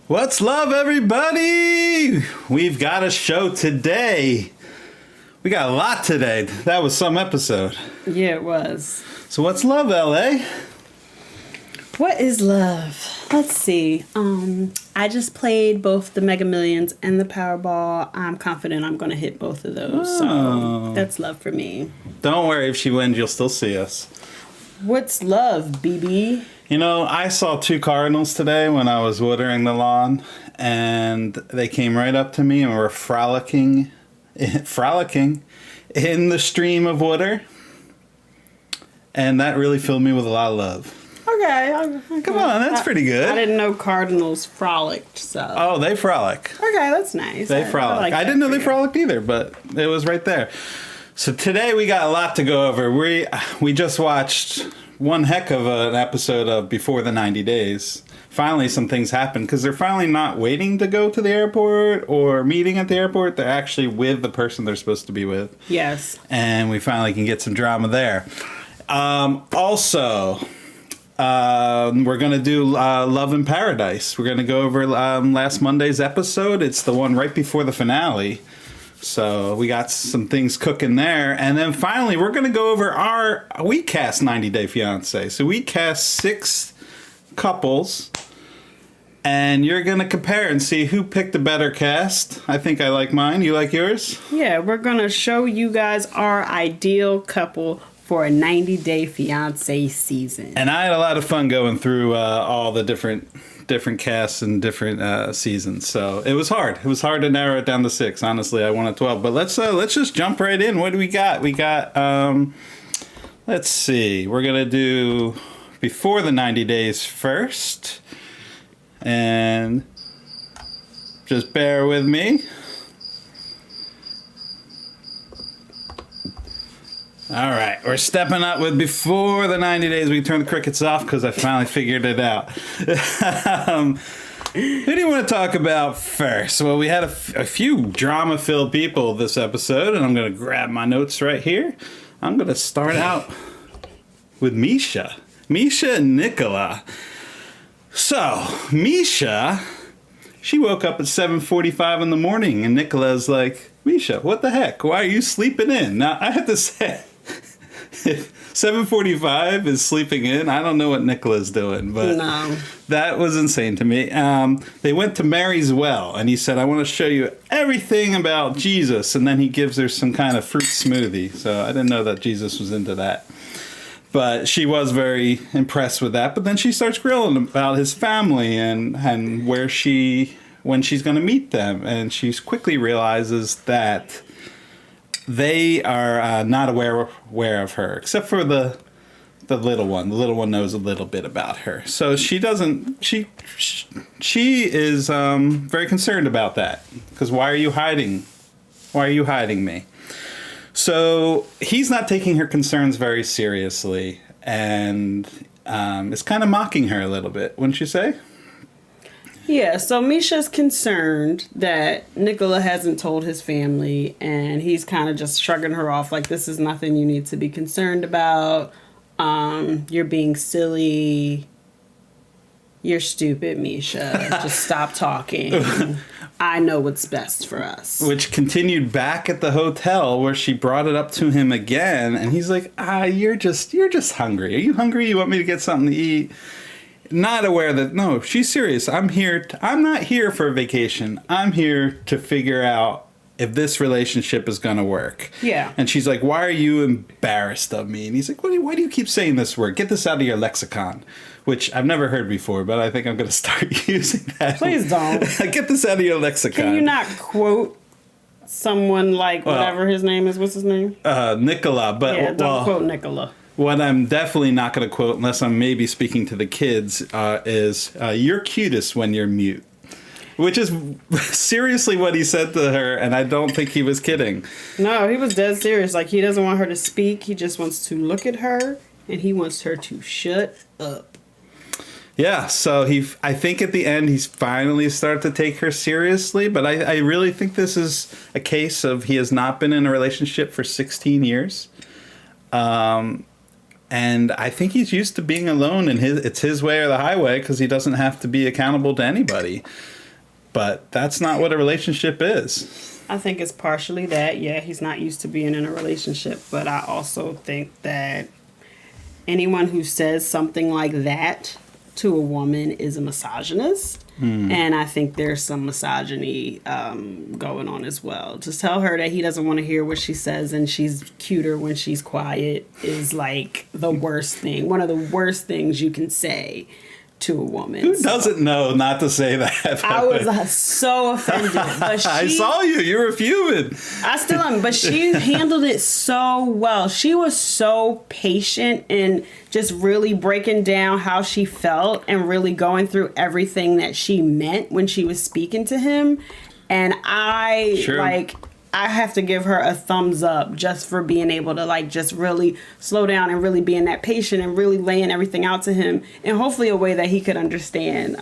What's love, everybody? We've got a show today. We got a lot today. That was some episode. Yeah, it was. So what's love, LA? What is love? Let's see. I just played both the Mega Millions and the Powerball. I'm confident I'm going to hit both of those. So that's love for me. Don't worry, if she wins, you'll still see us. What's love, BB? You know, I saw 2 cardinals today when I was watering the lawn, and they came right up to me and were frolicking in the stream of water, and that really filled me with a lot of love. Okay. Come on, that's pretty good. I didn't know cardinals frolicked, so. Oh, they frolic. Okay, that's nice. They frolic. I didn't know they frolicked either, but it was right there. So today we got a lot to go over. We just watched one heck of an episode of Before the 90 Days. Finally, some things happen because they're finally not waiting to go to the airport or meeting at the airport. They're actually with the person they're supposed to be with. Yes. And we finally can get some drama there. Also, we're going to do Love in Paradise. We're going to go over last Monday's episode. It's the one right before the finale. So we got some things cooking there. And then finally, we're going to go over we cast 90 Day Fiance. So we cast 6 couples. And you're going to compare and see who picked a better cast. I think I like mine. You like yours? Yeah, we're going to show you guys our ideal couple for a 90 Day Fiance season. And I had a lot of fun going through all the different casts and different seasons. So it was hard. It was hard to narrow it down to 6. Honestly, I wanted 12. But let's just jump right in. What do we got? We got, let's see. We're going to do Before the 90 Days first. And just bear with me. All right, we're stepping up with Before the 90 Days. We turn the crickets off because I finally figured it out. Who do you want to talk about first? Well, we had a few drama-filled people this episode, and I'm going to grab my notes right here. I'm going to start out with Meisha Nicola. So, Meisha, she woke up at 7:45 in the morning, and Nicola's like, Meisha, what the heck? Why are you sleeping in? Now, I have to say, if 7:45 is sleeping in, I don't know what Nicola's doing, but no. That was insane to me. They went to Mary's well, and he said, I want to show you everything about Jesus, and then he gives her some kind of fruit smoothie, so I didn't know that Jesus was into that. But she was very impressed with that, but then she starts grilling about his family and when she's going to meet them, and she quickly realizes that they are not aware of her, except for the little one. The little one knows a little bit about her, so she is very concerned about that, because why are you hiding me? So he's not taking her concerns very seriously, and is kind of mocking her a little bit, wouldn't you say? Yeah, so Meisha's concerned that Nicola hasn't told his family, and he's kind of just shrugging her off like, this is nothing you need to be concerned about. You're being silly. You're stupid, Meisha. Just stop talking. I know what's best for us. Which continued back at the hotel where she brought it up to him again. And he's like, you're just hungry. Are you hungry? You want me to get something to eat? Not aware that, no, she's serious. I'm not here for a vacation. I'm here to figure out if this relationship is going to work. Yeah. And she's like, why are you embarrassed of me? And he's like, why do you keep saying this word? Get this out of your lexicon. Which I've never heard before, but I think I'm going to start using that. Please don't. Get this out of your lexicon. Can you not quote someone like whatever his name is? What's his name? Nicola. But, yeah, don't quote Nicola. What I'm definitely not going to quote, unless I'm maybe speaking to the kids, is you're cutest when you're mute. Which is seriously what he said to her, and I don't think he was kidding. No, he was dead serious. Like, he doesn't want her to speak. He just wants to look at her, and he wants her to shut up. Yeah, so I think at the end he's finally started to take her seriously, but I really think this is a case of he has not been in a relationship for 16 years. And I think he's used to being alone, and it's his way or the highway because he doesn't have to be accountable to anybody. But that's not what a relationship is. I think it's partially that. Yeah, he's not used to being in a relationship, but I also think that anyone who says something like that to a woman is a misogynist. And I think there's some misogyny going on as well. Just tell her that he doesn't want to hear what she says and she's cuter when she's quiet is like the worst thing. One of the worst things you can say to a woman. Who doesn't know not to say that? I was so offended. But I saw you. You were fuming. I still am. But she handled it so well. She was so patient and just really breaking down how she felt and really going through everything that she meant when she was speaking to him. And I have to give her a thumbs up just for being able to just really slow down and really being that patient and really laying everything out to him in hopefully a way that he could understand.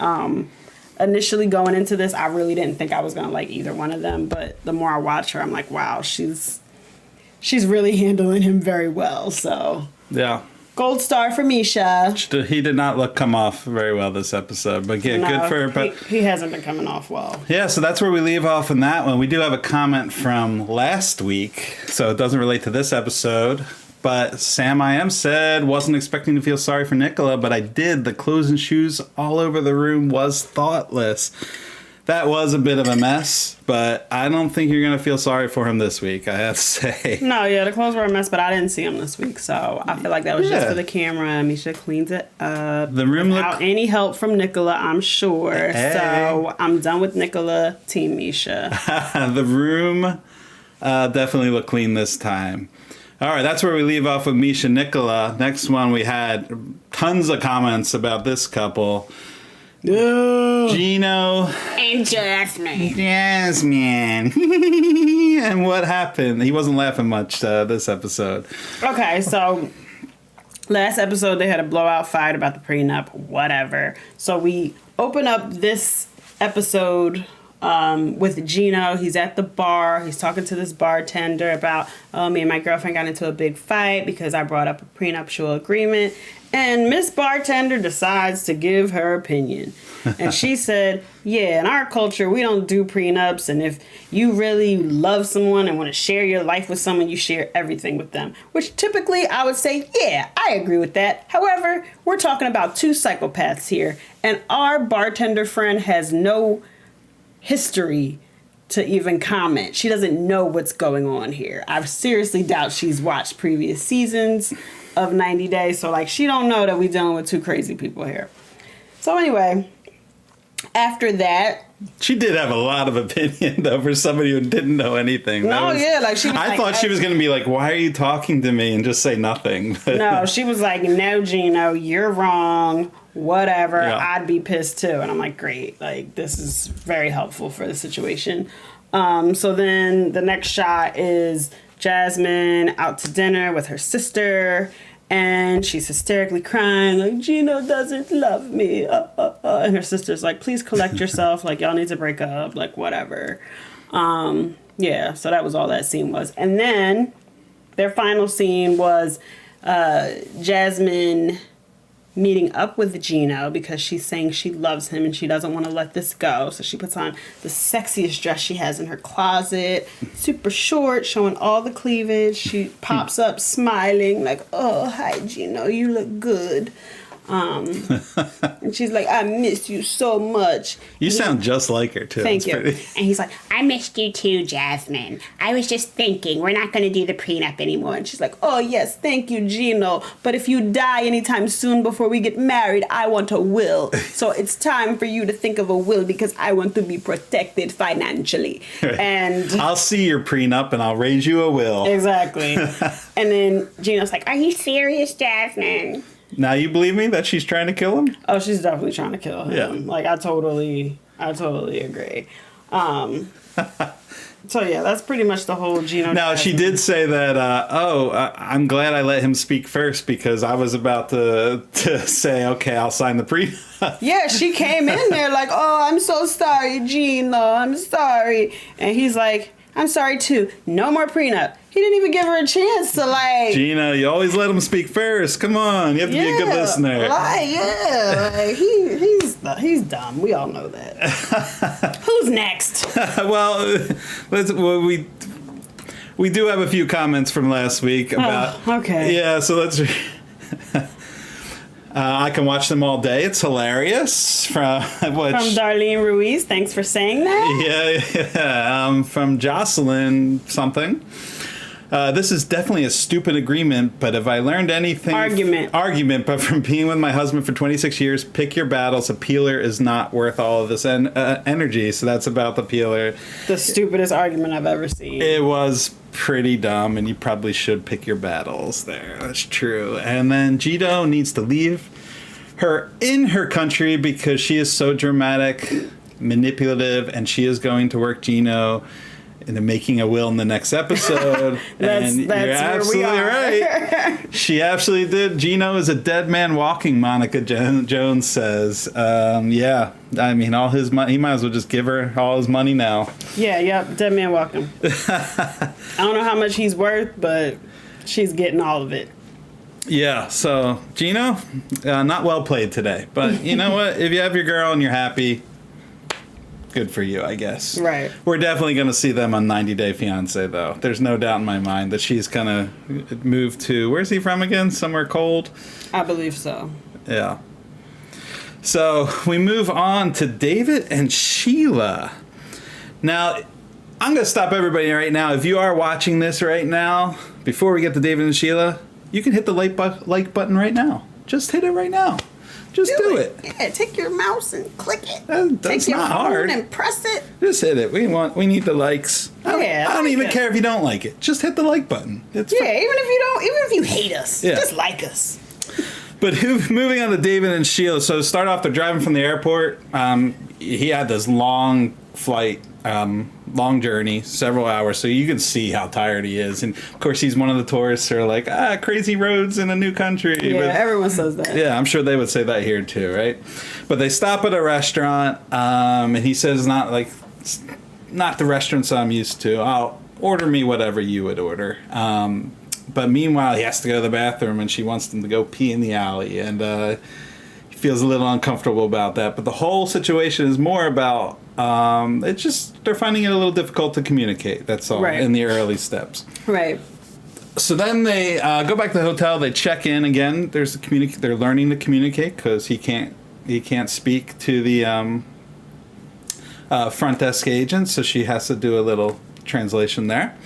Initially going into this, I really didn't think I was going to like either one of them. But the more I watch her, I'm like, wow, she's really handling him very well. So yeah. Gold star for Meisha. He did not come off very well this episode, but yeah, good for her. But he hasn't been coming off well. Yeah, so that's where we leave off in that one. We do have a comment from last week, so it doesn't relate to this episode. But Sam I Am said, wasn't expecting to feel sorry for Nicola, but I did. The clothes and shoes all over the room was thoughtless. That was a bit of a mess, but I don't think you're going to feel sorry for him this week, I have to say. No, yeah, the clothes were a mess, but I didn't see him this week, so I feel like that was just for the camera. Misha cleans it up. The room without any help from Nicola, I'm sure. Hey. So I'm done with Nicola, Team Misha. The room definitely looked clean this time. All right, that's where we leave off with Meisha Nicola. Next one, we had tons of comments about this couple. Gino and Jasmine. And what happened? He wasn't laughing much this episode. Okay, so last episode they had a blowout fight about the prenup, whatever. So we open up this episode with Gino. He's at the bar. He's talking to this bartender about, me and my girlfriend got into a big fight because I brought up a prenuptial agreement. And Miss Bartender decides to give her opinion. And she said, yeah, in our culture, we don't do prenups. And if you really love someone and want to share your life with someone, you share everything with them. Which typically I would say, yeah, I agree with that. However, we're talking about two psychopaths here. And our bartender friend has no history to even comment. She doesn't know what's going on here. I seriously doubt she's watched previous seasons of 90 Days. So she don't know that we're dealing with two crazy people here. So anyway, after that, she did have a lot of opinion though for somebody who didn't know anything. She was I thought she was going to be like, why are you talking to me, and just say nothing. No, she was like, no, Gino, you're wrong. Whatever. Yeah. I'd be pissed too. And I'm like, great. This is very helpful for the situation. So then the next shot is Jasmine out to dinner with her sister, and she's hysterically crying, Gino doesn't love me. And her sister's like, please collect yourself. Y'all need to break up. Whatever. Yeah, so that was all that scene was. And then their final scene was Jasmine meeting up with Gino because she's saying she loves him and she doesn't want to let this go. So she puts on the sexiest dress she has in her closet, super short, showing all the cleavage. She pops up smiling like, oh, hi, Gino, you look good. And she's like, I miss you so much. You sound just like her, too. Thank you. And he's like, I missed you too, Jasmine. I was just thinking, we're not going to do the prenup anymore. And she's like, oh, yes, thank you, Gino. But if you die anytime soon before we get married, I want a will. So it's time for you to think of a will because I want to be protected financially. And I'll see your prenup and I'll raise you a will. exactly. And then Gino's like, Are you serious, Jasmine? Now you believe me that she's trying to kill him? oh, she's definitely trying to kill him. Yeah. Like, I totally agree. So, yeah, that's pretty much the whole Gino. Now, she did say that, I'm glad I let him speak first because I was about to say, okay, I'll sign the prenup. Yeah, she came in there like, oh, I'm so sorry, Gino. I'm sorry. And he's like, I'm sorry, too. No more prenup. He didn't even give her a chance to, like... Gina, you always let him speak first. Come on. You have to be a good listener. Like, he's dumb. We all know that. Who's next? Well, we do have a few comments from last week about... Oh, okay. Yeah, so let's... I can watch them all day. It's hilarious. From Darlene Ruiz. Thanks for saying that. Yeah. From Jocelyn something. This is definitely a stupid agreement, but if I learned anything... Argument, but from being with my husband for 26 years, pick your battles. A peeler is not worth all of this energy. So that's about the peeler. The stupidest argument I've ever seen. It was pretty dumb, and you probably should pick your battles there. That's true. And then Gino needs to leave her in her country because she is so dramatic, manipulative, and she is going to work Gino into making a will in the next episode. That's you're absolutely right. She absolutely did. Gino is a dead man walking, Monica Jones says. Yeah, I mean, all his money, he might as well just give her all his money now. Yeah, yep, dead man walking. I don't know how much he's worth, but she's getting all of it. Yeah, so Gino, not well played today. But you know what? If you have your girl and you're happy, good for you, I guess. Right. We're definitely going to see them on 90 Day Fiance, though. There's no doubt in my mind that she's going to move to... Where's he from again? Somewhere cold? I believe so. Yeah. So we move on to David and Sheila. Now, I'm going to stop everybody right now. If you are watching this right now, before we get to David and Sheila, you can hit the like button right now. Just hit it right now. Just do it. Yeah, take your mouse and click it. That's take your not phone hard. and press it. Just hit it. We need the likes. I don't even care if you don't like it. Just hit the like button. Even if you hate us, Yeah. just like us. But moving on to David and Sheila. So to start off, they're driving from the airport. He had this long flight, long journey, several hours. So you can see how tired he is. And of course, he's one of the tourists who are like, crazy roads in a new country. Yeah, But, everyone says that. yeah, I'm sure they would say that here too, right? But they stop at a restaurant, and he says, not the restaurants I'm used to. I'll order me whatever you would order. But meanwhile, he has to go to the bathroom, and she wants him to go pee in the alley, and he feels a little uncomfortable about that. But the whole situation is more about they're finding it a little difficult to communicate. That's all, right. In the early steps. Right. So then they go back to the hotel. They check in again. They're learning to communicate because he can't speak to the front desk agent, so she has to do a little translation there.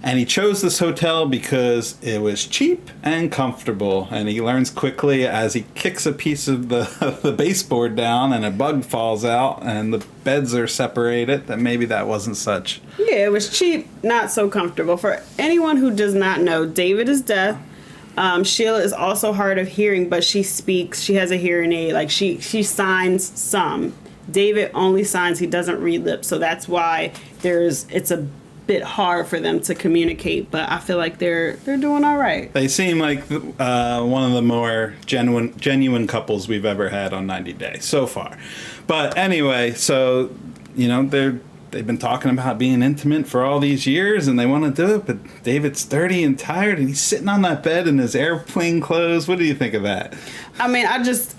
And he chose this hotel because it was cheap and comfortable. And he learns quickly as he kicks a piece of the baseboard down and a bug falls out and the beds are separated that maybe that wasn't such. Yeah, it was cheap, not so comfortable. For anyone who does not know, David is deaf. Sheila is also hard of hearing, but she speaks. She has a hearing aid. Like she signs some. David only signs. He doesn't read lips. So that's why it's a bit hard for them to communicate, but I feel like they're doing all right. They seem like one of the more genuine couples we've ever had on 90 Day so far. But anyway, so they're they've been talking about being intimate for all these years and they want to do it, but David's dirty and tired and he's sitting on that bed in his airplane clothes. What do you think of that? I mean, I'm just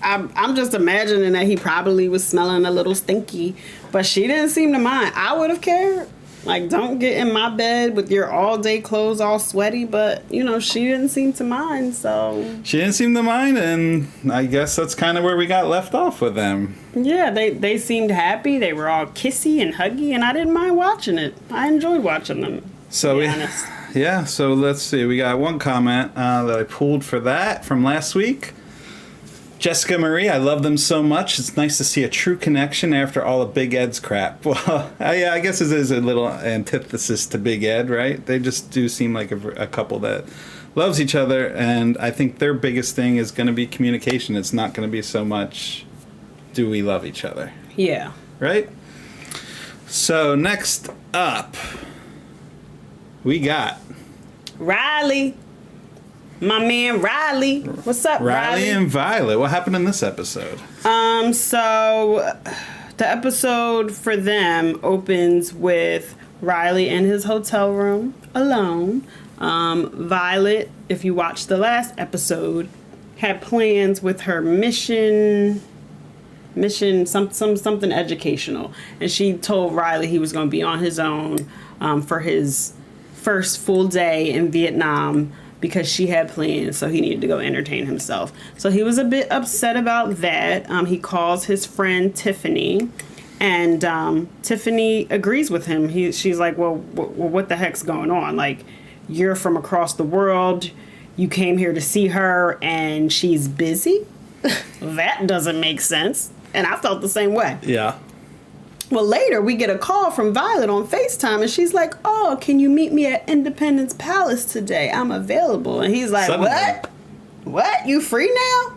imagining that he probably was smelling a little stinky, but she didn't seem to mind. I would have cared. Like, don't get in my bed with your all-day clothes all sweaty, but, you know, she didn't seem to mind, so... She didn't seem to mind, and I guess that's kind of where we got left off with them. Yeah, they seemed happy. They were all kissy and huggy, and I didn't mind watching it. I enjoyed watching them, so honest. Yeah, so let's see. We got one comment that I pulled for that from last week. Jessica Marie, I love them so much. It's nice to see a true connection after all of Big Ed's crap. Well, yeah, I guess it is a little antithesis to Big Ed, right? They just do seem like a couple that loves each other, and I think their biggest thing is going to be communication. It's not going to be so much, do we love each other? Yeah. Right? So next up, we got... Riley. My man Riley. What's up, Riley? And Violet. What happened in this episode? So the episode for them opens with Riley in his hotel room alone. Violet, if you watched the last episode, had plans with her mission something educational, and she told Riley he was going to be on his own for his first full day in Vietnam, because she had plans, so he needed to go entertain himself. So he was a bit upset about that. He calls his friend Tiffany, and Tiffany agrees with him. She's like, well, what the heck's going on? Like, you're from across the world. You came here to see her, and she's busy? That doesn't make sense. And I felt the same way. Yeah. Well, later we get a call from Violet on FaceTime, and she's like, oh, can you meet me at Independence Palace today? I'm available. And he's like, Suddenly. What? You free now?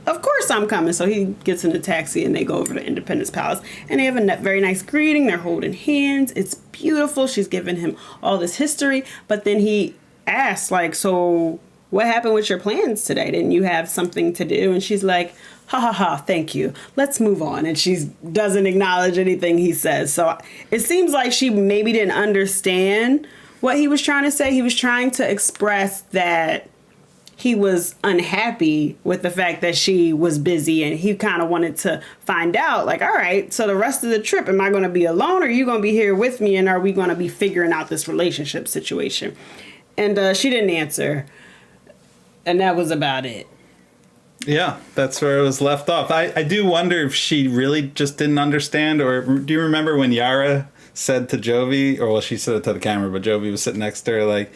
Of course I'm coming. So he gets in the taxi, and they go over to Independence Palace, and they have a very nice greeting. They're holding hands. It's beautiful. She's giving him all this history. But then he asks, like, so what happened with your plans today? Didn't you have something to do? And she's like, ha ha ha, thank you. Let's move on. And she doesn't acknowledge anything he says. So it seems like she maybe didn't understand what he was trying to say. He was trying to express that he was unhappy with the fact that she was busy, and he kind of wanted to find out, like, all right, so the rest of the trip, am I going to be alone, or are you going to be here with me, and are we going to be figuring out this relationship situation? And she didn't answer. And that was about it. Yeah, that's where it was left off. I do wonder if she really just didn't understand, or do you remember when Yara said to Jovi, or well, she said it to the camera, but Jovi was sitting next to her, like,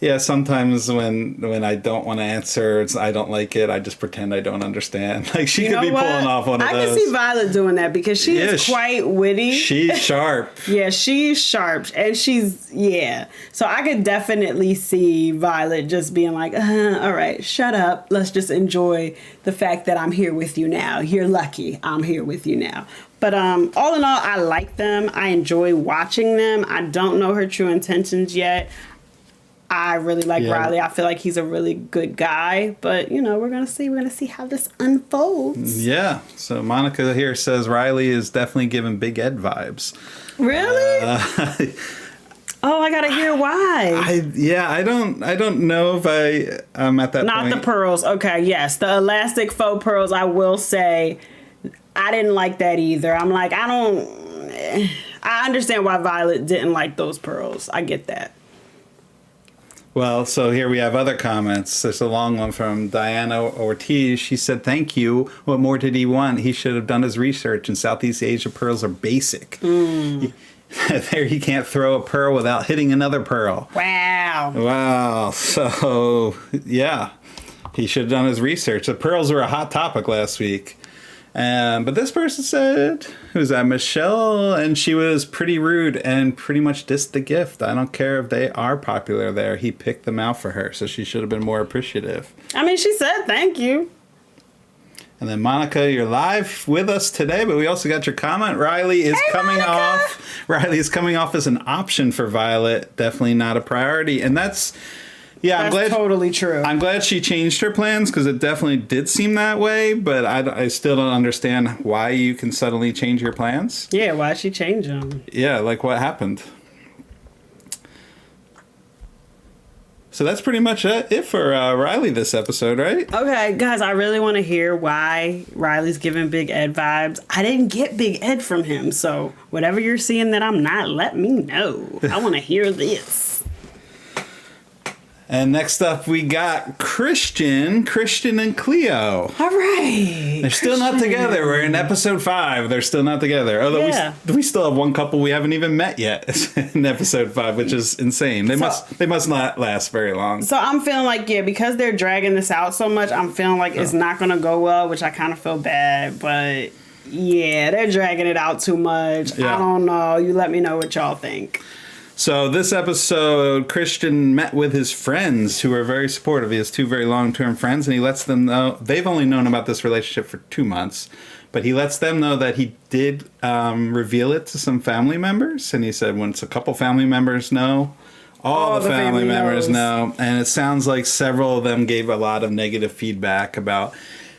yeah, sometimes when I don't want to answer, I don't like it, I just pretend I don't understand. Like, she could be pulling off one of those. I can see Violet doing that, because she is quite witty. She's sharp. Yeah, she's sharp, and so I could definitely see Violet just being like, all right, shut up, let's just enjoy the fact that I'm here with you now. You're lucky I'm here with you now. But all in all, I like them. I enjoy watching them. I don't know her true intentions yet. I really like Riley. I feel like he's a really good guy, but you know, we're gonna see how this unfolds. Yeah. So Monica here says Riley is definitely giving Big Ed vibes. Really? Oh, I gotta hear why. I don't know if I'm at that Not point. the pearls. Okay, yes, the elastic faux pearls. I will say, I didn't like that either. I'm like, I understand why Violet didn't like those pearls. I get that. Well, so here we have other comments. There's a long one from Diana Ortiz. She said, thank you. What more did he want? He should have done his research. In Southeast Asia, pearls are basic. There he can't throw a pearl without hitting another pearl. Wow. So, yeah. He should have done his research. The pearls were a hot topic last week. But this person said, who's that, Michelle? And she was pretty rude and pretty much dissed the gift. I don't care if they are popular there. He picked them out for her, so she should have been more appreciative. I mean, she said thank you. And then, Monica, you're live with us today, but we also got your comment. Riley is coming off. Riley is coming off as an option for Violet. Definitely not a priority. And that's Yeah, That's totally true. I'm glad she changed her plans because it definitely did seem that way, but I still don't understand why you can suddenly change your plans. Yeah, why'd she change them? Yeah, like what happened? So that's pretty much it for Riley this episode, right? Okay, guys, I really want to hear why Riley's giving Big Ed vibes. I didn't get Big Ed from him, so whatever you're seeing that I'm not, let me know. I want to hear this. And next up, we got Christian and Cleo. All right. They're still not together. We're in episode 5. They're still not together. Although we still have one couple we haven't even met yet in episode 5, which is insane. They must not last very long. So I'm feeling like, because they're dragging this out so much, I'm feeling like it's not going to go well, which I kind of feel bad. But yeah, they're dragging it out too much. Yeah. I don't know. You let me know what y'all think. So this episode, Christian met with his friends who are very supportive. He has 2 very long-term friends, and he lets them know. They've only known about this relationship for 2 months, but he lets them know that he did reveal it to some family members. And he said once a couple family members know, all the family members know. And it sounds like several of them gave a lot of negative feedback about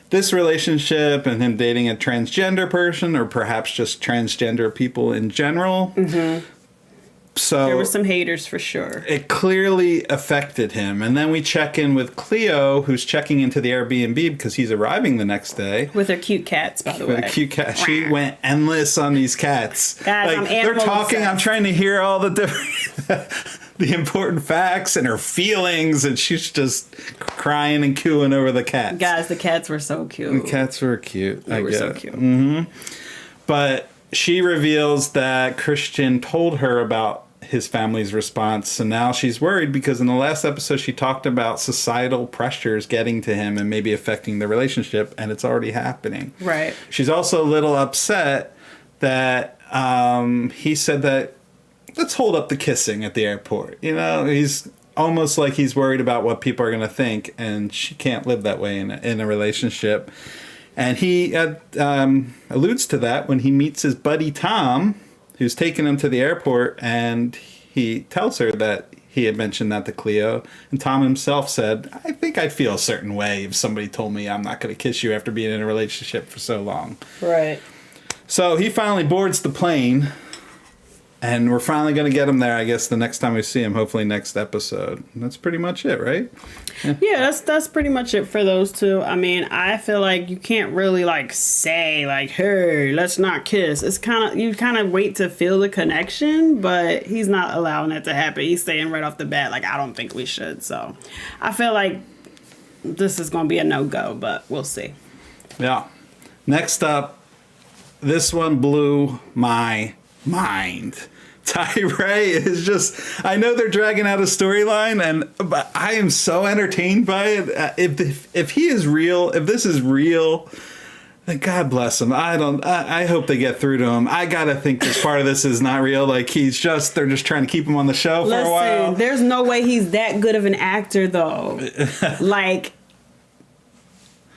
this relationship and him dating a transgender person, or perhaps just transgender people in general. Mm-hmm. So there were some haters for sure. It clearly affected him. And then we check in with Cleo, who's checking into the Airbnb because he's arriving the next day. With her cute cats, by the way. With a cute cat. She went endless on these cats. Guys, like, they're talking. I'm trying to hear all the different, the important facts and her feelings. And she's just crying and cooing over the cats. Guys, the cats were so cute. The cats were cute. They were so cute. Mm-hmm. But she reveals that Christian told her about his family's response, and now she's worried because in the last episode she talked about societal pressures getting to him and maybe affecting the relationship, and it's already happening. Right. She's also a little upset that he said that let's hold up the kissing at the airport. You know, he's almost like he's worried about what people are going to think, and she can't live that way in a relationship. And he alludes to that when he meets his buddy Tom, who's taking him to the airport, and he tells her that he had mentioned that to Cleo. And Tom himself said, I think I'd feel a certain way if somebody told me I'm not going to kiss you after being in a relationship for so long. Right. So he finally boards the plane, and we're finally going to get him there, I guess, the next time we see him, hopefully next episode. And that's pretty much it, right? Yeah, that's pretty much it for those 2. I mean, I feel like you can't really say hey, let's not kiss. It's you kind of wait to feel the connection, but he's not allowing that to happen. He's saying right off the bat, I don't think we should. So I feel like this is going to be a no-go, but we'll see. Yeah. Next up, this one blew my mind. Tyray is just, I know they're dragging out a storyline, but I am so entertained by it. If he is real, if this is real, then God bless him. I hope they get through to him. I gotta think that part of this is not real. They're just trying to keep him on the show for a while. There's no way he's that good of an actor though.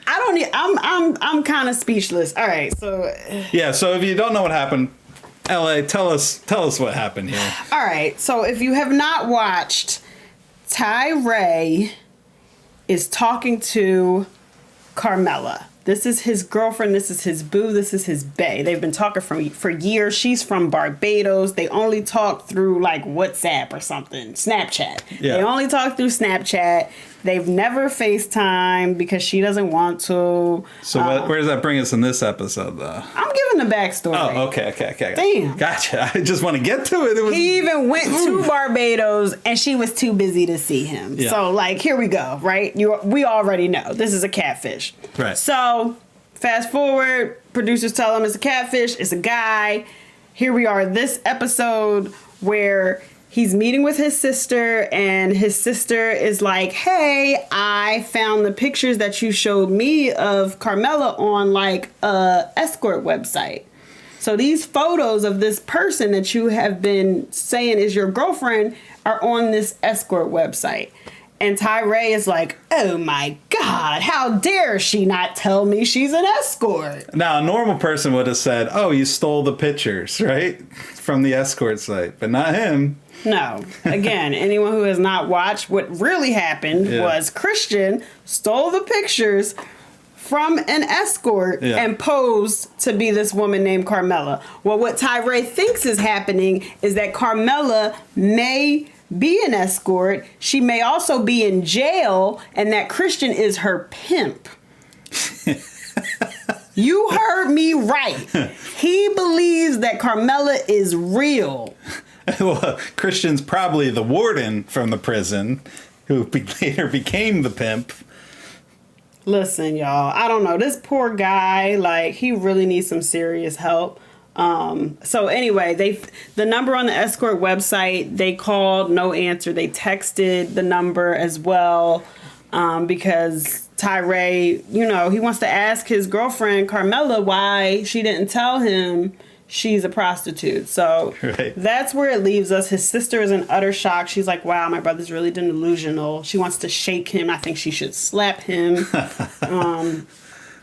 I'm kind of speechless. All right, so yeah. So if you don't know what happened, LA, tell us what happened here. All right, so if you have not watched, Tyray is talking to Carmela. This is his girlfriend. This is his boo. This is his bae. They've been talking for years. She's from Barbados. They only talk through WhatsApp or something, Snapchat. Yeah. They only talk through Snapchat. They've never FaceTime because she doesn't want to. So where does that bring us in this episode, though? I'm giving the backstory. Oh, okay. Damn. Gotcha. I just want to get to it. He even went to Barbados, and she was too busy to see him. Yeah. So, here we go, right? We already know. This is a catfish. Right. So, fast forward. Producers tell him it's a catfish. It's a guy. Here we are, this episode where he's meeting with his sister, and his sister is like, hey, I found the pictures that you showed me of Carmela on a escort website. So these photos of this person that you have been saying is your girlfriend are on this escort website. And Tyray is like, oh my God, how dare she not tell me she's an escort? Now, a normal person would have said, oh, you stole the pictures, right? From the escort site, but not him. No. Again, anyone who has not watched, what really happened was Christian stole the pictures from an escort and posed to be this woman named Carmela. Well, what Tyray thinks is happening is that Carmela may be an escort. She may also be in jail, and that Christian is her pimp. You heard me right. He believes that Carmela is real. Well, Christian's probably the warden from the prison who later became the pimp. Listen, y'all, I don't know. This poor guy, like, he really needs some serious help. So anyway, the number on the escort website, they called, no answer. They texted the number as well, because Tyray, you know, he wants to ask his girlfriend Carmela why she didn't tell him she's a prostitute. So that's where it leaves us. His sister is in utter shock. She's like, wow, my brother's really delusional. She wants to shake him. I think she should slap him.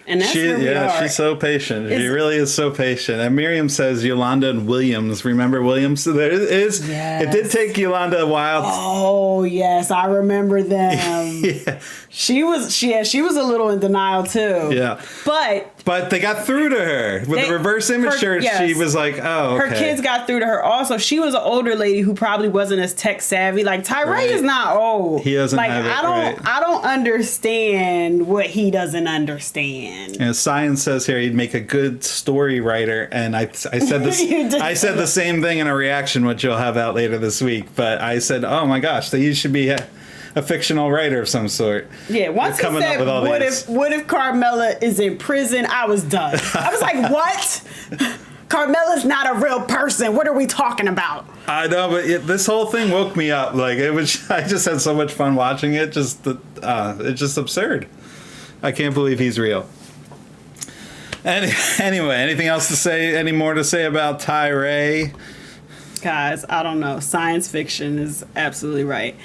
And that's where we are. She's so patient. She really is so patient. And Miriam says Yolanda and Williams. Remember Williams? There is. Yes. It did take Yolanda a while. Oh yes, I remember them. She was a little in denial too. Yeah. But they got through to her with the reverse image shirt. Yes. She was like, oh, okay. Her kids got through to her also. She was an older lady who probably wasn't as tech savvy. Like Tyray is not old. He doesn't have it. I don't understand what he doesn't understand. And Science says here he'd make a good story writer, and I said this. I said the same thing in a reaction, which you'll have out later this week. But I said, oh my gosh, he should be a fictional writer of some sort. Yeah, once he said, what if Carmela is in prison, I was done. I was like, what? Carmela's not a real person. What are we talking about? I know, but this whole thing woke me up. Like, it was, I just had so much fun watching it. It's just absurd. I can't believe he's real. Anyway, anything else to say? Any more to say about Tyray? Guys, I don't know. Science fiction is absolutely right.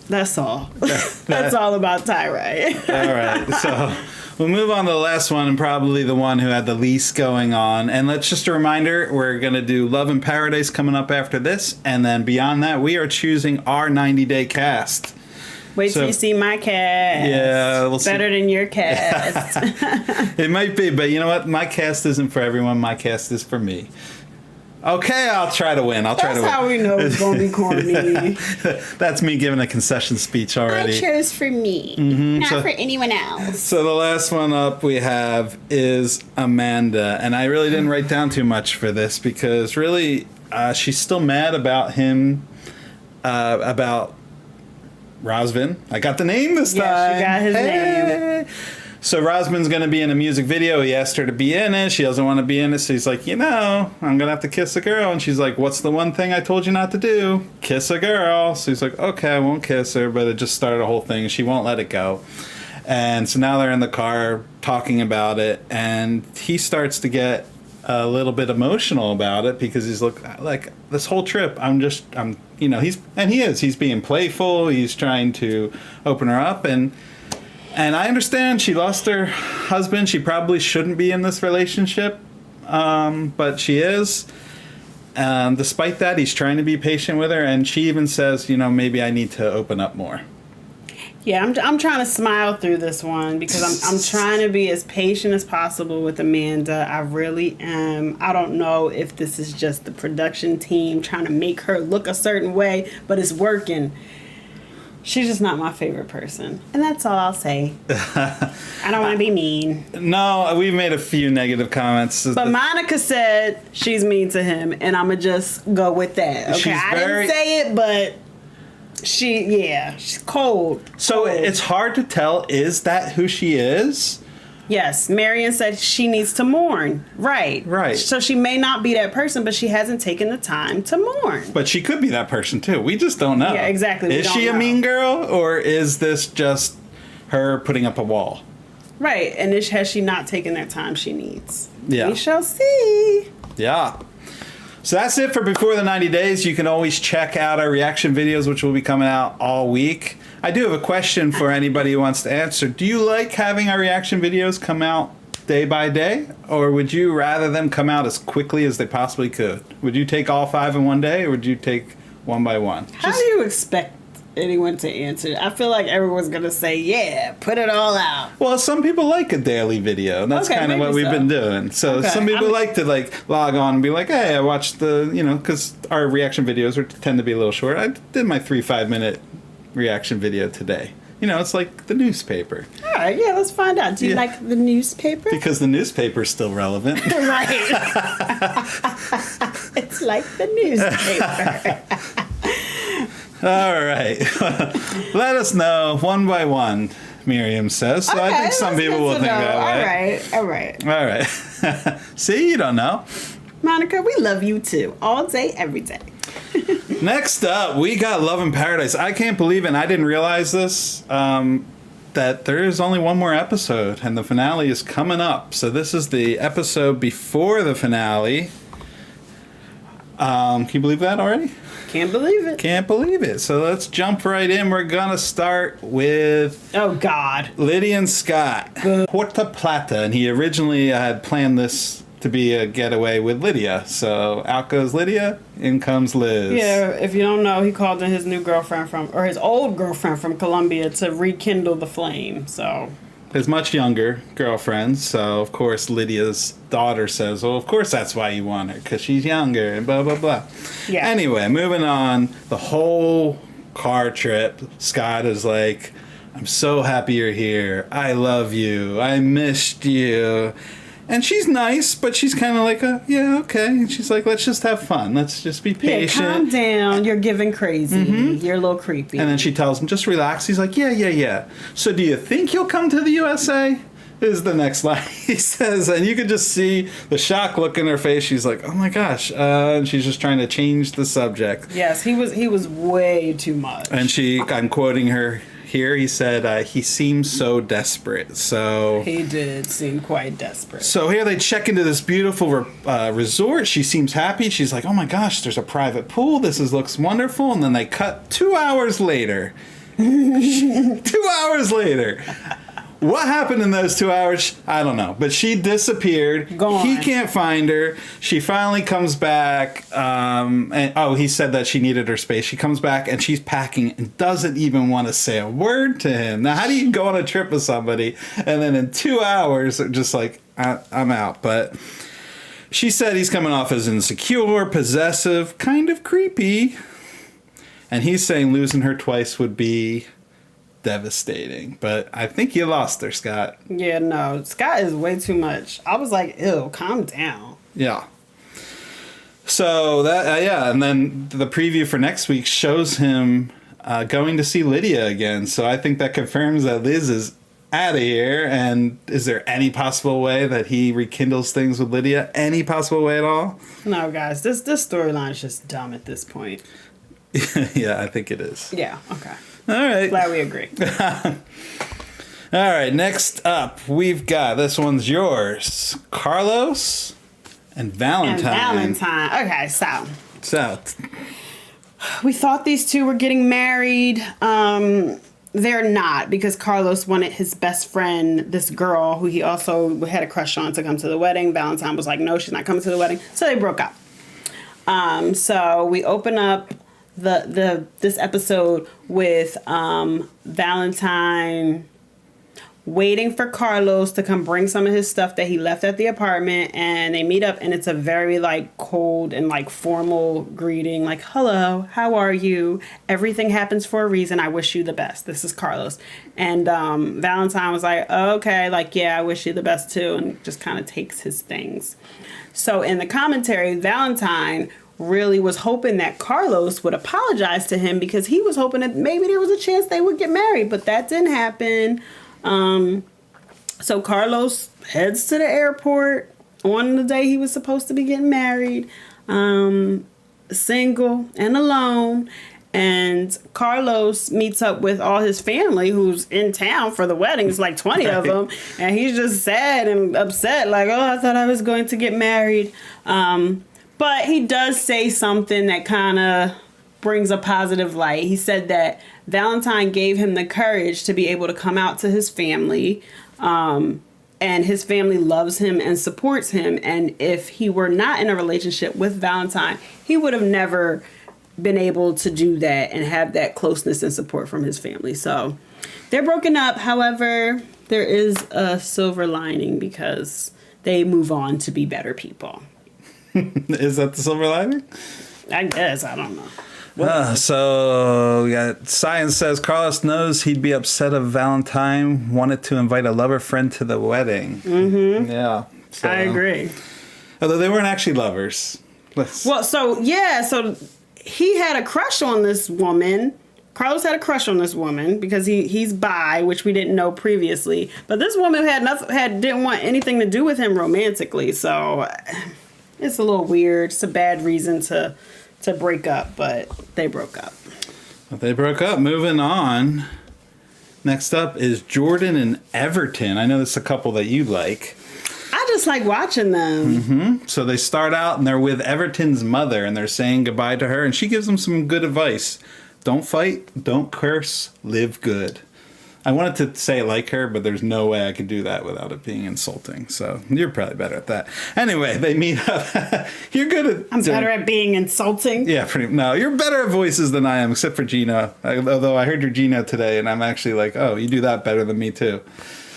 That's all. That's all about Tyray. All right. So we'll move on to the last one, and probably the one who had the least going on. And let's just a reminder, we're going to do Love in Paradise coming up after this. And then beyond that, we are choosing our 90-day cast. Wait till you see my cast. Yeah. We'll Better than your cast. It might be, but you know what? My cast isn't for everyone. My cast is for me. Okay, I'll try to win. That's how we know it's going to be corny. That's me giving a concession speech already. I chose for me, not for anyone else. So the last one up we have is Amanda. And I really didn't write down too much for this because really she's still mad about him, about Razvan. I got the name this time. Yes, you got his name. So Razvan's going to be in a music video. He asked her to be in it. She doesn't want to be in it. So he's like, I'm going to have to kiss a girl. And she's like, what's the one thing I told you not to do? Kiss a girl. So he's like, okay, I won't kiss her. But it just started a whole thing. She won't let it go. And so now they're in the car talking about it. And he starts to get a little bit emotional about it because he's like this whole trip, he's being playful. He's trying to open her up. And I understand she lost her husband. She probably shouldn't be in this relationship, but she is. Despite that, he's trying to be patient with her, and she even says, maybe I need to open up more. Yeah, I'm trying to smile through this one because I'm trying to be as patient as possible with Amanda. I really am. I don't know if this is just the production team trying to make her look a certain way, but it's working. She's just not my favorite person. And that's all I'll say. I don't want to be mean. No, we've made a few negative comments. But Monica said she's mean to him, and I'm going to just go with that. Okay, I didn't say it, but she's cold. So it's hard to tell, is that who she is? Yes, Marion said she needs to mourn. Right. So she may not be that person, but she hasn't taken the time to mourn. But she could be that person too. We just don't know. Yeah, exactly. Is she a mean girl, or is this just her putting up a wall? Right, and has she not taken that time she needs? Yeah. We shall see. Yeah. So that's it for Before the 90 Days. You can always check out our reaction videos, which will be coming out all week. I do have a question for anybody who wants to answer. Do you like having our reaction videos come out day by day? Or would you rather them come out as quickly as they possibly could? Would you take all 5 in one day, or would you take one by one. How do you expect anyone to answer? I feel like everyone's gonna say, "Yeah, put it all out." Well, some people like a daily video, and that's Okay, kind of what maybe we've been doing. So Okay, some people like to like log on and be like, "Hey, I watched the," because our reaction videos tend to be a little short. I did my 3-5 minute reaction video today. It's like the newspaper. All right, yeah, let's find out. Do you like the newspaper? Because the newspaper's still relevant. Right. It's like the newspaper. All right. Let us know one by one, Miriam says. So I think some people will think that way. All right. All right. See, you don't know. Monica, we love you too. All day, every day. Next up, we got Love in Paradise. I can't believe it, and I didn't realize this, that there is only one more episode, and the finale is coming up. So this is the episode before the finale. Can you believe that already? Can't believe it. Can't believe it. So let's jump right in. We're going to start with... Oh, God. Lydia and Scott. Puerto Plata, and he originally had planned this to be a getaway with Lydia. So out goes Lydia, in comes Liz. Yeah, if you don't know, he called in his new girlfriend or his old girlfriend from Colombia to rekindle the flame, so... His much younger girlfriend, so of course Lydia's daughter says, well, of course that's why you want her, because she's younger, and blah, blah, blah. Yeah. Anyway, moving on, the whole car trip, Scott is like, I'm so happy you're here. I love you. I missed you. And she's nice, but she's kind of like, yeah, okay. And she's like, let's just have fun. Let's just be patient. Yeah, calm down. You're giving crazy. Mm-hmm. You're a little creepy. And then she tells him, just relax. He's like, yeah. So do you think you'll come to the USA? Is the next line he says. And you could just see the shock look in her face. She's like, oh my gosh. And she's just trying to change the subject. Yes, he was way too much. And I'm quoting her here. He said, he seems so desperate. So he did seem quite desperate. So here they check into this beautiful resort. She seems happy. She's like, oh my gosh, there's a private pool. Looks wonderful. And then they cut 2 hours later. 2 hours later. What happened in those 2 hours? I don't know. But she disappeared. Gone. He can't find her. She finally comes back. He said that she needed her space. She comes back and she's packing and doesn't even want to say a word to him. Now, how do you go on a trip with somebody and then in 2 hours, just like, I'm out? But she said he's coming off as insecure, possessive, kind of creepy. And he's saying losing her twice would be devastating, but I think you lost her, Scott. Yeah, no, Scott is way too much. I was like, ew, calm down. Yeah. So that, and then the preview for next week shows him going to see Lydia again. So I think that confirms that Liz is out of here. And is there any possible way that he rekindles things with Lydia? Any possible way at all? No, guys, this storyline is just dumb at this point. Yeah, I think it is. Yeah, okay. All right. Glad we agree. All right, next up, we've got, this one's yours, Carlos and Valentine. Okay, so we thought these two were getting married. They're not, because Carlos wanted his best friend, this girl who he also had a crush on, to come to the wedding. Valentine was like, no, she's not coming to the wedding. So they broke up. So we open up this episode with Valentine waiting for Carlos to come bring some of his stuff that he left at the apartment, and they meet up, and it's a very like cold and like formal greeting, like, hello, how are you, everything happens for a reason, I wish you the best, this is Carlos. And Valentine was like, oh, okay, like, yeah, I wish you the best too, and just kind of takes his things. So in the commentary, Valentine really was hoping that Carlos would apologize to him, because he was hoping that maybe there was a chance they would get married, but that didn't happen. So Carlos heads to the airport on the day he was supposed to be getting married, single and alone. And Carlos meets up with all his family who's in town for the wedding. It's like 20 of them. And he's just sad and upset, like, oh, I thought I was going to get married. But he does say something that kind of brings a positive light. He said that Valentine gave him the courage to be able to come out to his family. And his family loves him and supports him. And if he were not in a relationship with Valentine, he would have never been able to do that and have that closeness and support from his family. So they're broken up. However, there is a silver lining because they move on to be better people. Is that the silver lining? I guess. I don't know. So, yeah, Science says Carlos knows he'd be upset if Valentine wanted to invite a lover friend to the wedding. Mm-hmm. Yeah. So. I agree. Although they weren't actually lovers. So he had a crush on this woman. Carlos had a crush on this woman because he's bi, which we didn't know previously. But this woman didn't want anything to do with him romantically. So it's a little weird. It's a bad reason to break up, but they broke up. Moving on. Next up is Jordan and Everton. I know this is a couple that you like. I just like watching them. Mm-hmm. So they start out and they're with Everton's mother and they're saying goodbye to her. And she gives them some good advice. Don't fight, don't curse, live good. I wanted to say it like her, but there's no way I could do that without it being insulting. So you're probably better at that. Anyway, they meet up. You're good at... I'm better at being insulting? Yeah, no, you're better at voices than I am, except for Gino. Although I heard your Gino today, and I'm actually like, oh, you do that better than me, too.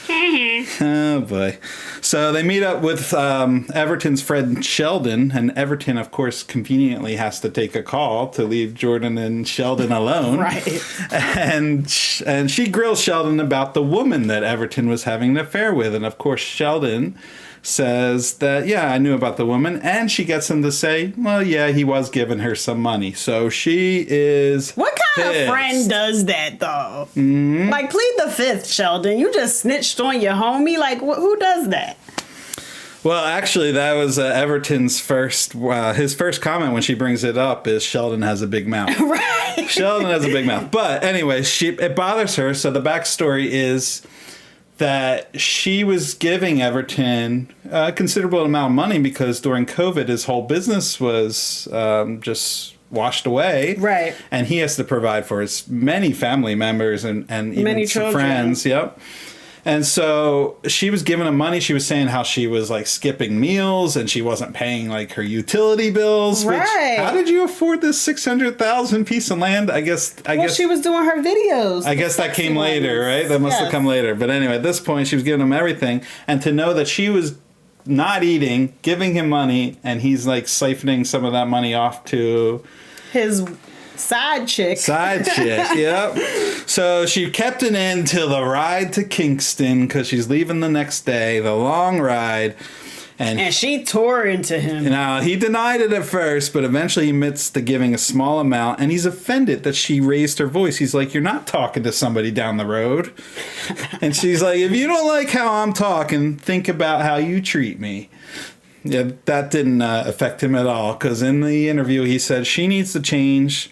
Oh, boy. So they meet up with Everton's friend Sheldon, and Everton, of course, conveniently has to take a call to leave Jordan and Sheldon alone. Right. And she grills Sheldon about the woman that Everton was having an affair with. And, of course, Sheldon says that, yeah, I knew about the woman. And she gets him to say, well, yeah, he was giving her some money. So she is What kind of friend does that, though? Mm-hmm. Like, plead the fifth, Sheldon. You just snitched on your homie. Like, who does that? Well, actually, that was Everton's his first comment when she brings it up is Sheldon has a big mouth. Right. Sheldon has a big mouth. But anyway, it bothers her. So the backstory is that she was giving Everton a considerable amount of money because during COVID, his whole business was just washed away. Right. And he has to provide for his many family members and even many some children. friends. Yep. And so she was giving him money. She was saying how she was like skipping meals and she wasn't paying like her utility bills. Right. Which, how did you afford this 600,000 piece of land? I guess she was doing her videos. I guess that came later, right? That must have come later. But anyway, at this point, she was giving him everything. And to know that she was not eating, giving him money, and he's like siphoning some of that money off to his side chick, yep. So she kept it in till the ride to Kingston because she's leaving the next day, the long ride. And she tore into him. Now, he denied it at first, but eventually he admits to giving a small amount, and he's offended that she raised her voice. He's like, you're not talking to somebody down the road. And she's like, if you don't like how I'm talking, think about how you treat me. Yeah, that didn't affect him at all, because in the interview he said she needs to change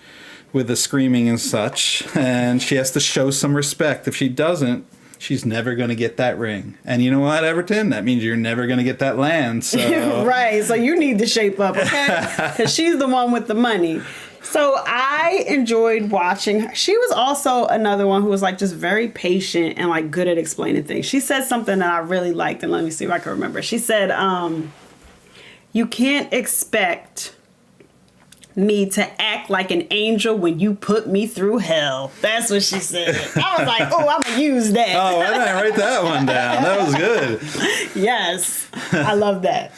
with the screaming and such, and she has to show some respect. If she doesn't, she's never going to get that ring. And you know what, Everton? That means you're never going to get that land. So. Right, so you need to shape up, okay? Because she's the one with the money. So I enjoyed watching her. She was also another one who was like just very patient and like good at explaining things. She said something that I really liked, and let me see if I can remember. She said, you can't expect me to act like an angel when you put me through hell. That's what she said. I was like, oh, I'm going to use that. Oh, I didn't write that one down. That was good. Yes. I love that.